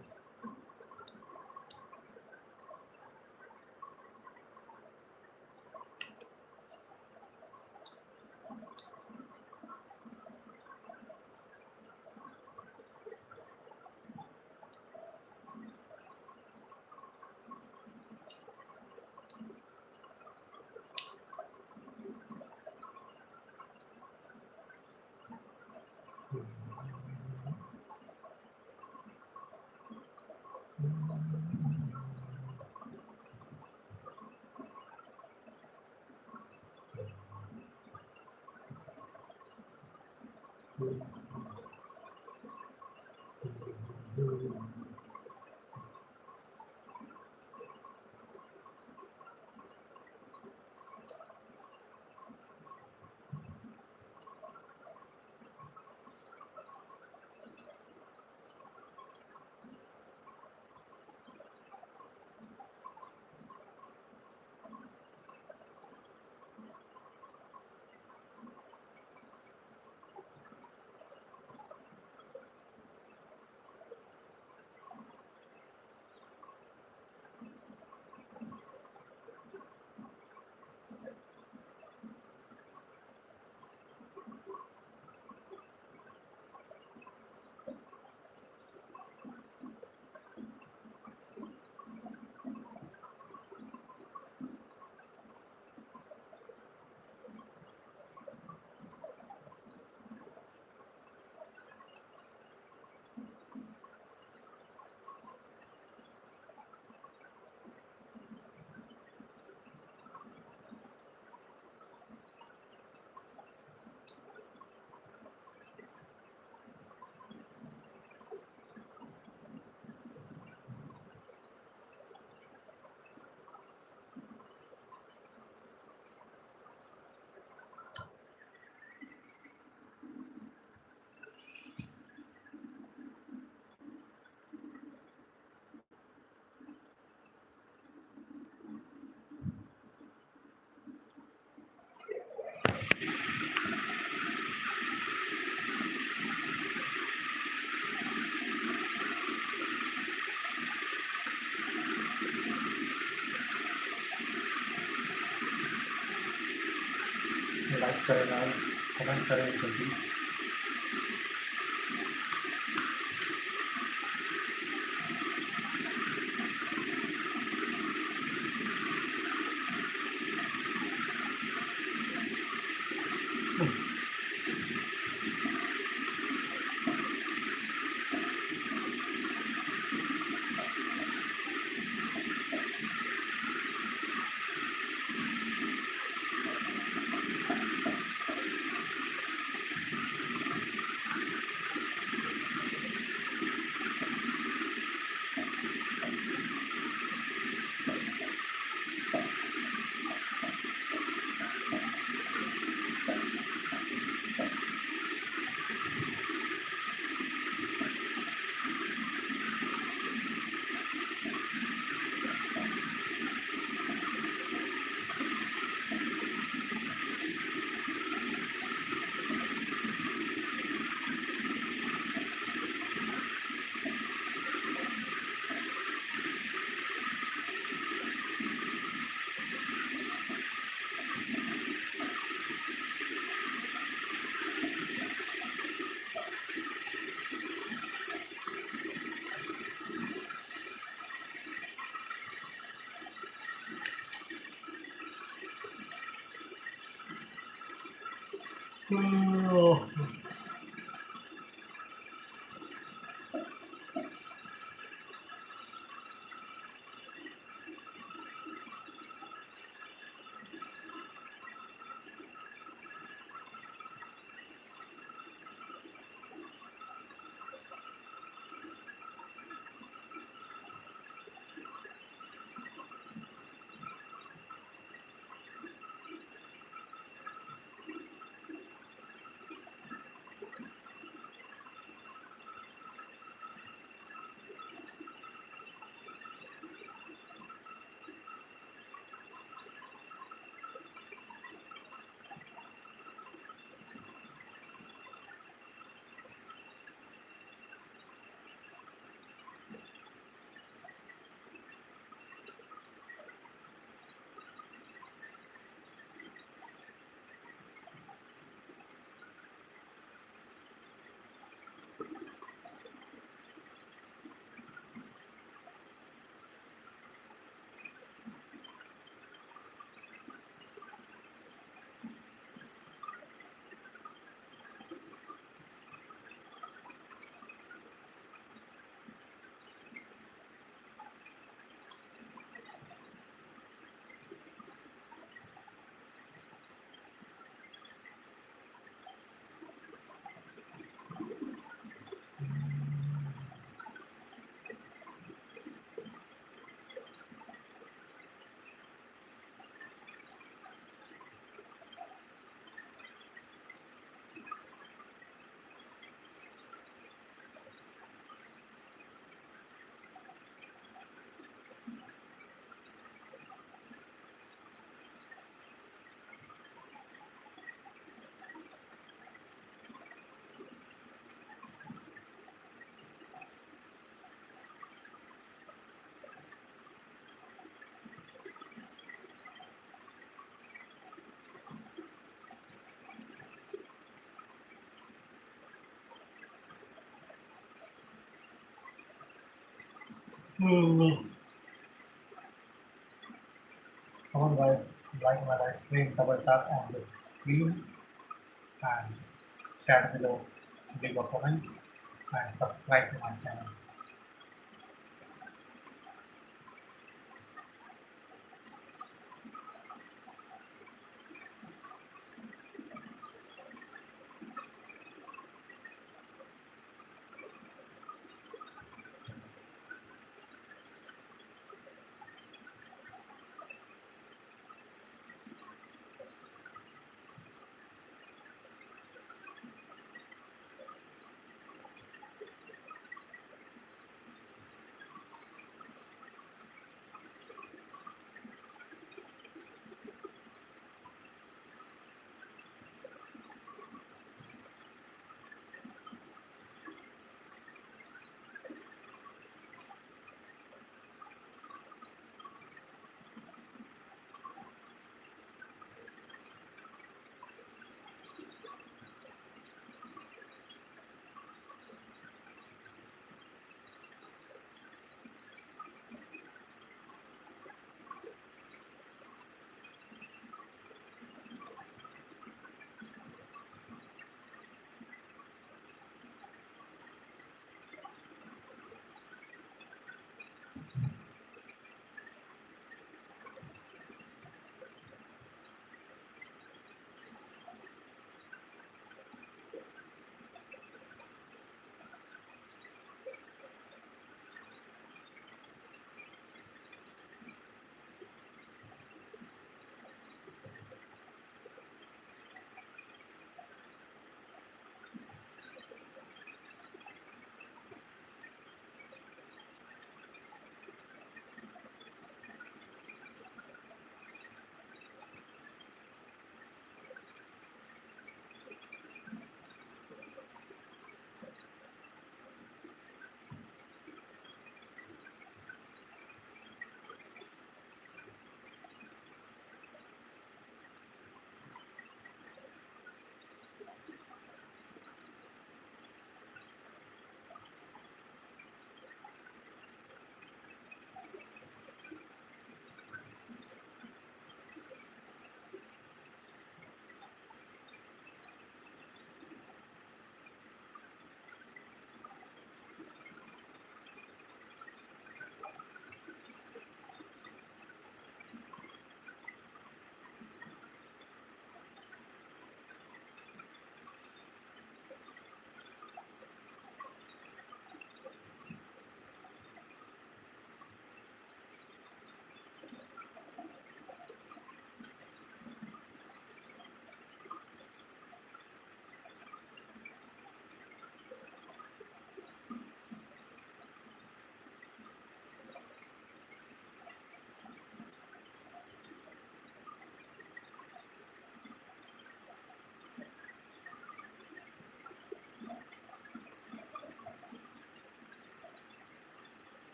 लाइक करें गाइस, कमेंट करें जल्दी। Oh. Hmm. Come on, guys, like my live stream, double tap on the screen and chat below, leave a comment and subscribe to my channel.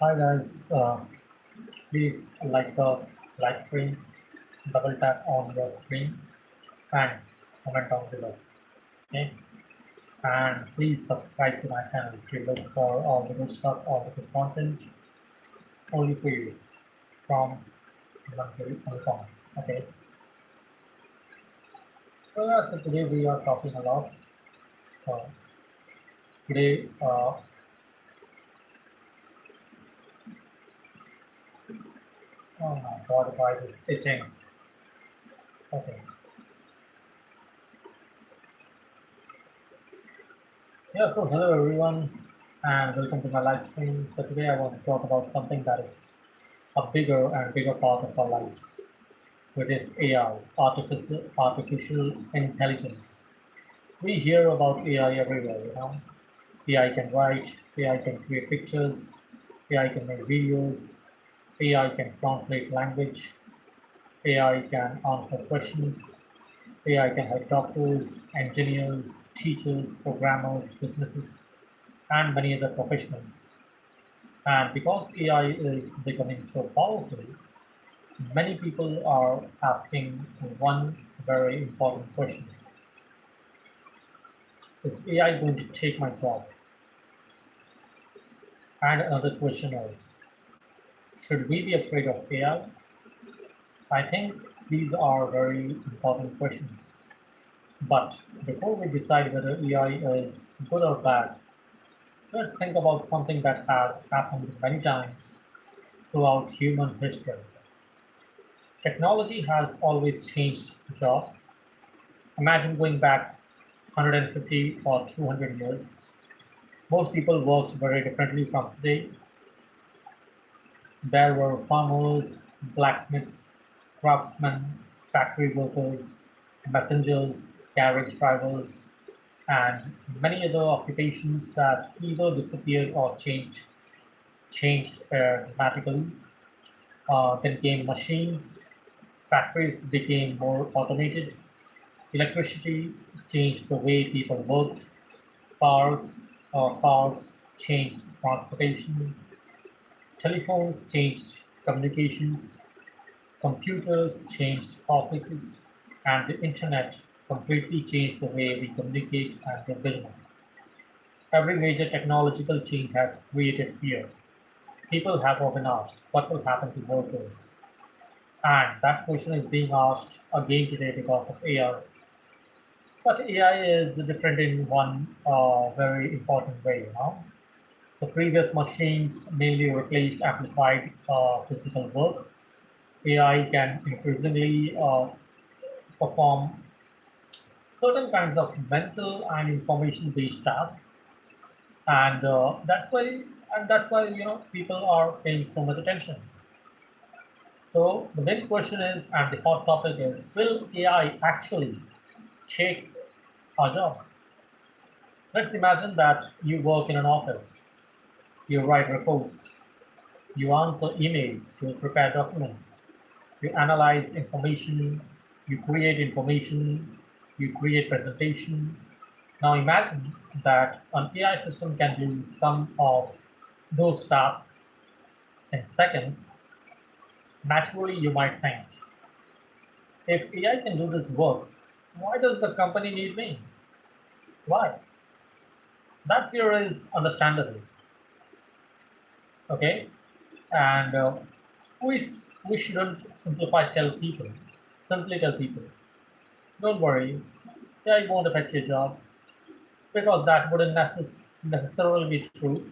Hi guys, please like the live stream, double tap on your screen and comment down below. Okay, and please subscribe to my channel to look for all the good stuff, all the good content only for you from Manzil Anupam. Okay, so today we are talking a lot. So today, oh my God, why is itching? Okay, yeah. So hello everyone, and welcome to my live stream. So today I want to talk about something that is a bigger and bigger part of our lives, which is AI, artificial intelligence. We hear about AI everywhere, you know. AI can write, AI can create pictures, AI can make videos, AI can translate language, AI can answer questions, AI can help doctors, engineers, teachers, programmers, businesses, and many other professionals. And because AI is becoming so powerful, many people are asking one very important question. Is AI going to take my job? And another question is, should we be afraid of AI? I think these are very important questions. But before we decide whether AI is good or bad, let's think about something that has happened many times throughout human history. Technology has always changed jobs. Imagine going back 150 or 200 years. Most people worked very differently from today. There were farmers, blacksmiths, craftsmen, factory workers, messengers, carriage drivers, and many other occupations that either disappeared or changed dramatically. Then came machines. Factories became more automated. Electricity changed the way people worked. Cars changed transportation. Telephones changed communications. Computers changed offices. And the internet completely changed the way we communicate and do business. Every major technological change has created fear. People have often asked, what will happen to workers? And that question is being asked again today because of AI. But AI is different in one very important way, you know. So previous machines mainly replaced amplified physical work. AI can increasingly perform certain kinds of mental and information-based tasks, and that's why people are paying so much attention. So the big question is, and the hot topic is, will AI actually take our jobs? Let's imagine that you work in an office, you write reports, you answer emails, you prepare documents, you analyze information, you create presentation. Now imagine that an AI system can do some of those tasks in seconds. Naturally, you might think, if AI can do this work, why does the company need me? Why? That fear is understandable. Okay, and we shouldn't simply tell people, don't worry, AI won't affect your job, because that wouldn't necessarily be true.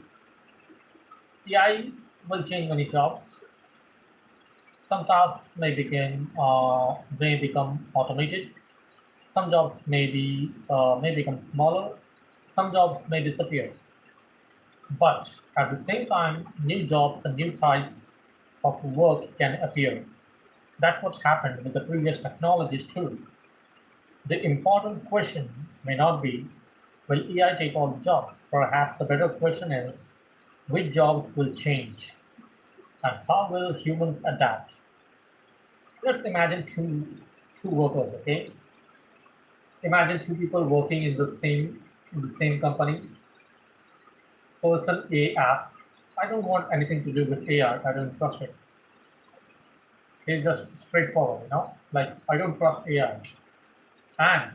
AI will change many jobs. Some tasks may become automated. Some jobs may become smaller. Some jobs may disappear. But at the same time, new jobs and new types of work can appear. That's what happened with the previous technologies too. The important question may not be, will AI take all the jobs? Perhaps the better question is, which jobs will change and how will humans adapt? Let's imagine two workers, okay? Imagine two people working in the same company. Person A asks, I don't want anything to do with AI. I don't trust it. It's just straightforward, Like I don't trust AI. And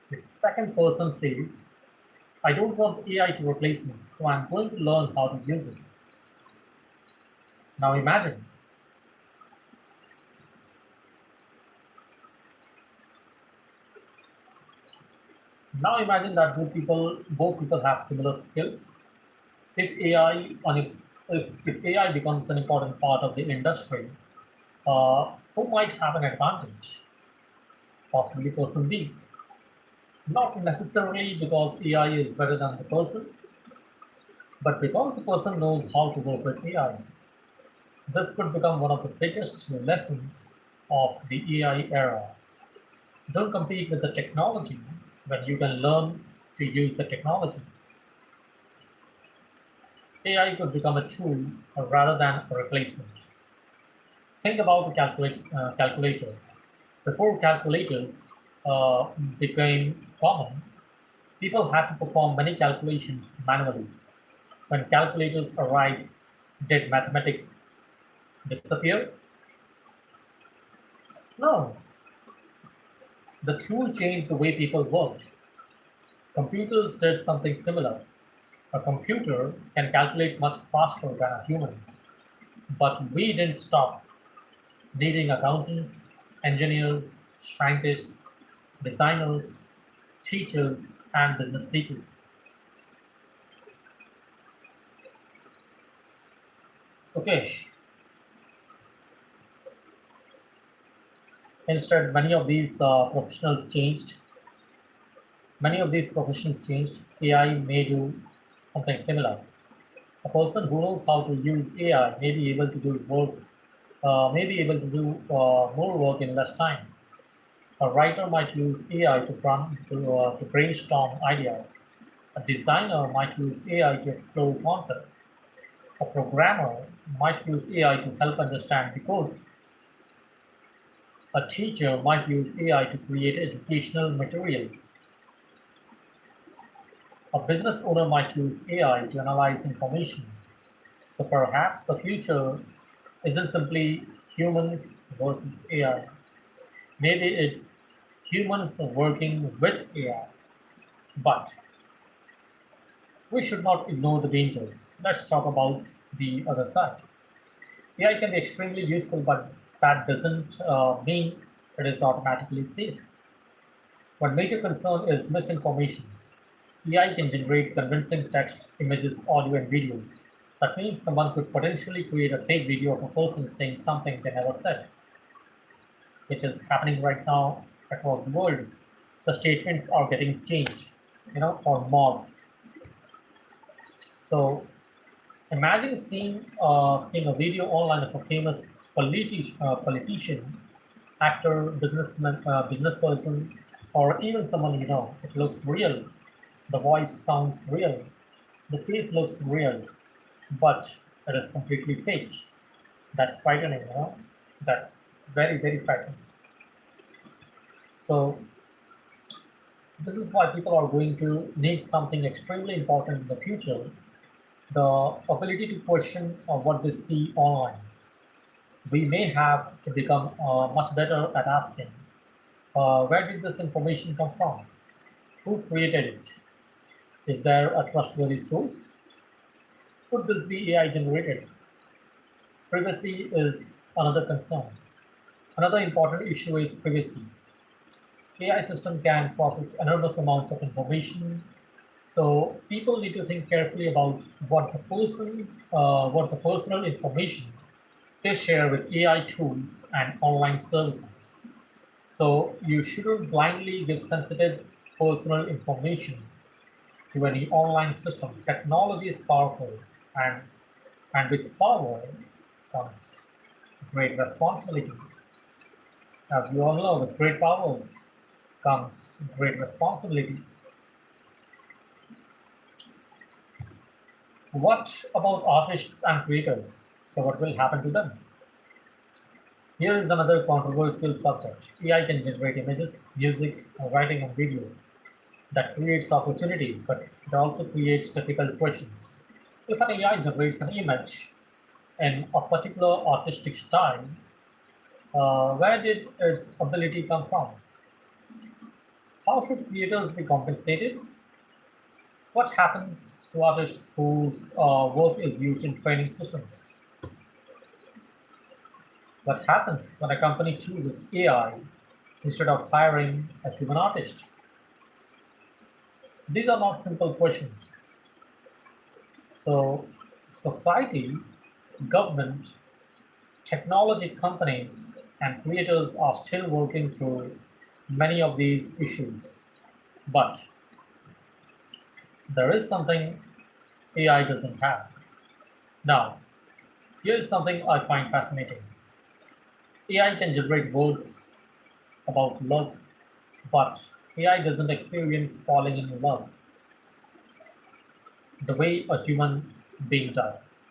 the second person says, I don't want AI to replace me, so I'm going to learn how to use it. Now imagine. Now imagine that both people have similar skills. If AI, if AI becomes an important part of the industry, who might have an advantage? Possibly person B. Not necessarily because AI is better than the person, but because the person knows how to work with AI. This could become one of the biggest lessons of the AI era. Don't compete with the technology when you can learn to use the technology. AI could become a tool rather than a replacement. Think about the calculator. Before calculators uh, became common, people had to perform many calculations manually. When calculators arrived, did mathematics disappear? No. The tool changed the way people worked. Computers did something similar. A computer can calculate much faster than a human, but we didn't stop needing accountants, engineers, scientists, designers, teachers, and business people. Okay, instead, many of these professions changed. AI may do something similar. A person who knows how to use AI may be able to do more work in less time. A writer might use AI to brainstorm ideas. A designer might use AI to explore concepts. A programmer might use AI to help understand the code. A teacher might use AI to create educational material. A business owner might use AI to analyze information. So perhaps the future isn't simply humans versus AI. Maybe it's humans working with AI. But we should not ignore the dangers. Let's talk about the other side. AI can be extremely useful, but that doesn't mean it is automatically safe. One major concern is misinformation. AI can generate convincing text, images, audio, and video. That means someone could potentially create a fake video of a person saying something they never said, which is happening right now across the world. The statements are getting changed, or morphed. So imagine seeing a video online of a famous politician, actor, business person, or even someone you know. It looks real. The voice sounds real. The face looks real, but it is completely fake. That's frightening. That's very, very frightening. So this is why people are going to need something extremely important in the future: the ability to question what they see online. We may have to become much better at asking, where did this information come from? Who created it? Is there a trustworthy source? Could this be AI generated? Privacy is another concern. Another important issue is privacy. AI system can process enormous amounts of information, so people need to think carefully about what the personal information they share with AI tools and online services. So you shouldn't blindly give sensitive personal information to any online system. Technology is powerful, and with power comes great responsibility. As you all know, with great powers comes great responsibility. What about artists and creators? So, what will happen to them? Here is another controversial subject. AI can generate images, music, writing, and video. That creates opportunities, but it also creates difficult questions. If an AI generates an image in a particular artistic style, where did its ability come from? How should creators be compensated? What happens to artists whose work is used in training systems? What happens when a company chooses AI instead of hiring a human artist? These are not simple questions. So, society, government, technology companies, and creators are still working through many of these issues. But there is something AI doesn't have. Now, here's something I find fascinating. AI can generate words about love, but AI doesn't experience falling in love the way a human being does.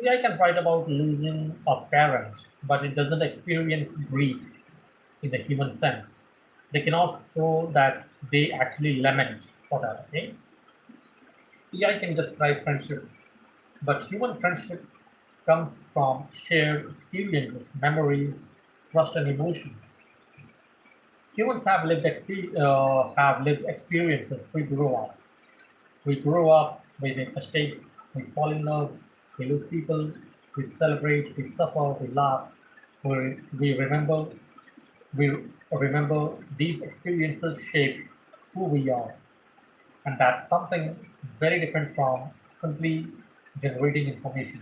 AI can write about losing a parent, but it doesn't experience grief in the human sense. They cannot show that they actually lament for that. Okay? AI can describe friendship, but human friendship comes from shared experiences, memories, trust, and emotions. Humans have lived experiences. We grow up, we make mistakes, we fall in love, we lose people, we celebrate, we suffer, we laugh, we remember. We remember these experiences shape who we are, and that's something very different from simply generating information.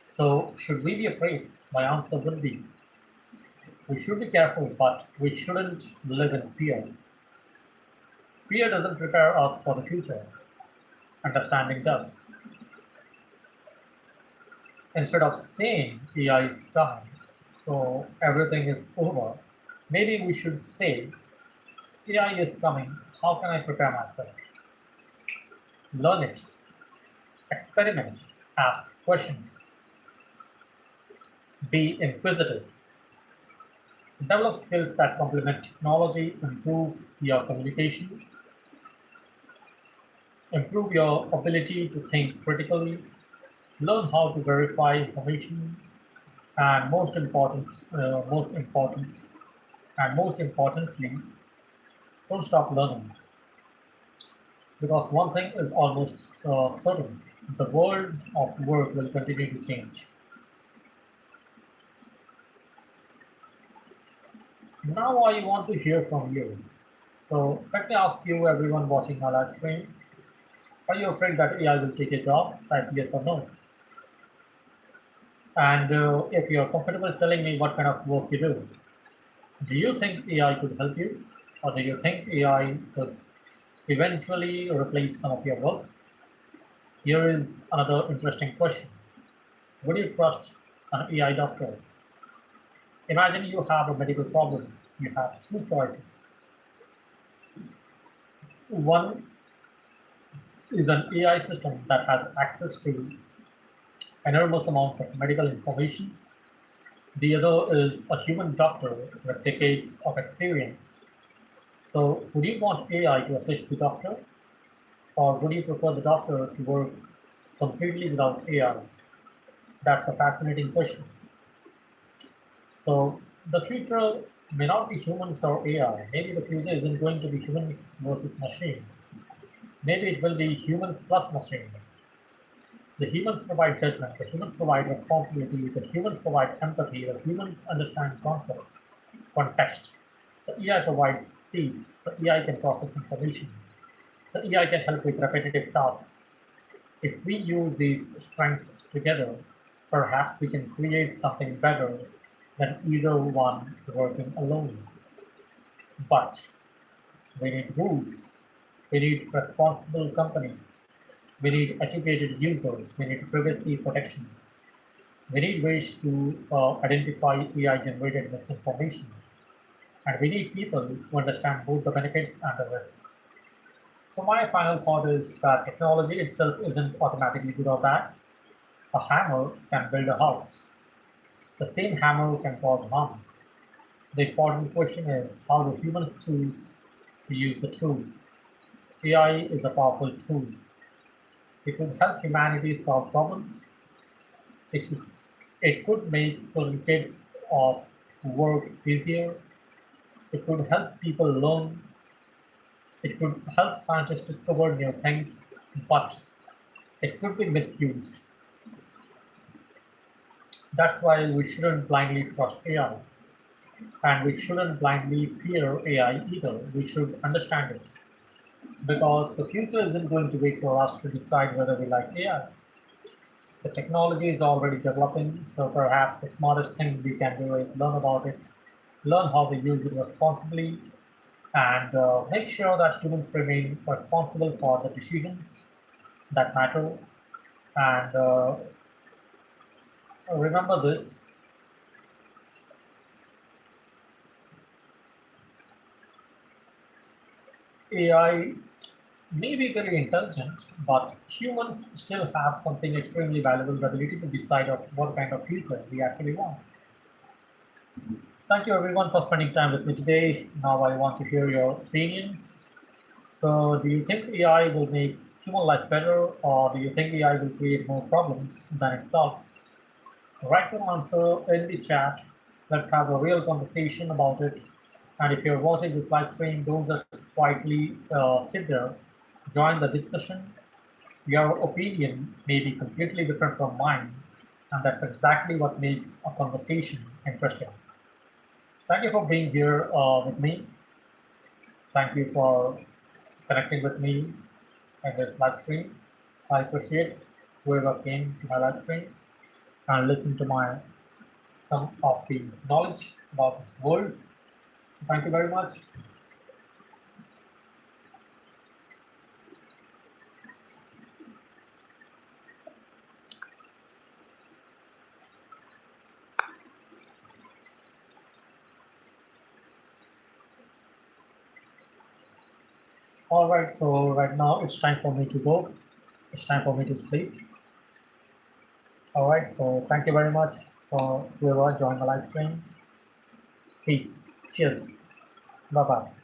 So, should we be afraid? My answer would be we should be careful, but we shouldn't live in fear. Fear doesn't prepare us for the future, understanding does. Instead of saying AI is done, so everything is over, maybe we should say AI is coming. How can I prepare myself? Learn it, experiment, ask questions, be inquisitive, develop skills that complement technology, improve your communication, improve your ability to think critically, learn how to verify information, and most importantly, don't stop learning. Because one thing is almost certain: the world of work will continue to change. Now I want to hear from you. So let me ask you, everyone watching our live stream, are you afraid that AI will take your job? Type yes or no. And if you're comfortable telling me what kind of work you do you think AI could help you? Or do you think AI could eventually replace some of your work? Here is another interesting question. Would you trust an AI doctor? Imagine you have a medical problem. You have two choices. One is an AI system that has access to enormous amounts of medical information. The other is a human doctor with decades of experience. So, would you want AI to assist the doctor, or would you prefer the doctor to work completely without AI? That's a fascinating question. So, the future may not be humans or AI. Maybe the future isn't going to be humans versus machine. Maybe it will be humans plus machine. The humans provide judgment, the humans provide responsibility, the humans provide empathy, the humans understand concept, context. The AI provides speed, the AI can process information, the AI can help with repetitive tasks. If we use these strengths together, perhaps we can create something better than either one working alone. But we need rules. We need responsible companies. We need educated users. We need privacy protections. We need ways to identify AI generated misinformation. And we need people who understand both the benefits and the risks. So, my final thought is that technology itself isn't automatically good or bad. A hammer can build a house. The same hammer can cause harm. The important question is how do humans choose to use the tool? AI is a powerful tool, It could help humanity solve problems. It could, it could make certificates of work easier. It could help people learn. It could help scientists discover new things, but it could be misused. That's why we shouldn't blindly trust AI. And we shouldn't blindly fear AI either. We should understand it. Because the future isn't going to wait for us to decide whether we like AI. The technology is already developing, so perhaps the smartest thing we can do is learn about it, learn how to use it responsibly, and make sure that humans remain responsible for the decisions that matter. And remember this: AI may be very intelligent, but humans still have something extremely valuable, the ability to decide of what kind of future we actually want. Thank you everyone for spending time with me today. Now I want to hear your opinions. So, do you think AI will make human life better, or do you think AI will create more problems than it solves? Write your answer in the chat. Let's have a real conversation about it. And if you're watching this live stream, don't just quietly sit there. Join the discussion. Your opinion may be completely different from mine, and that's exactly what makes a conversation interesting. Thank you for being here with me. Thank you for connecting with me in this live stream. I appreciate whoever came to my live stream and listened to my some of the knowledge about this world. So thank you very much. All right, so right now it's time for me to go. It's time for me to sleep. All right, so thank you very much for whoever joined the live stream. Peace. Cheers. Bye bye.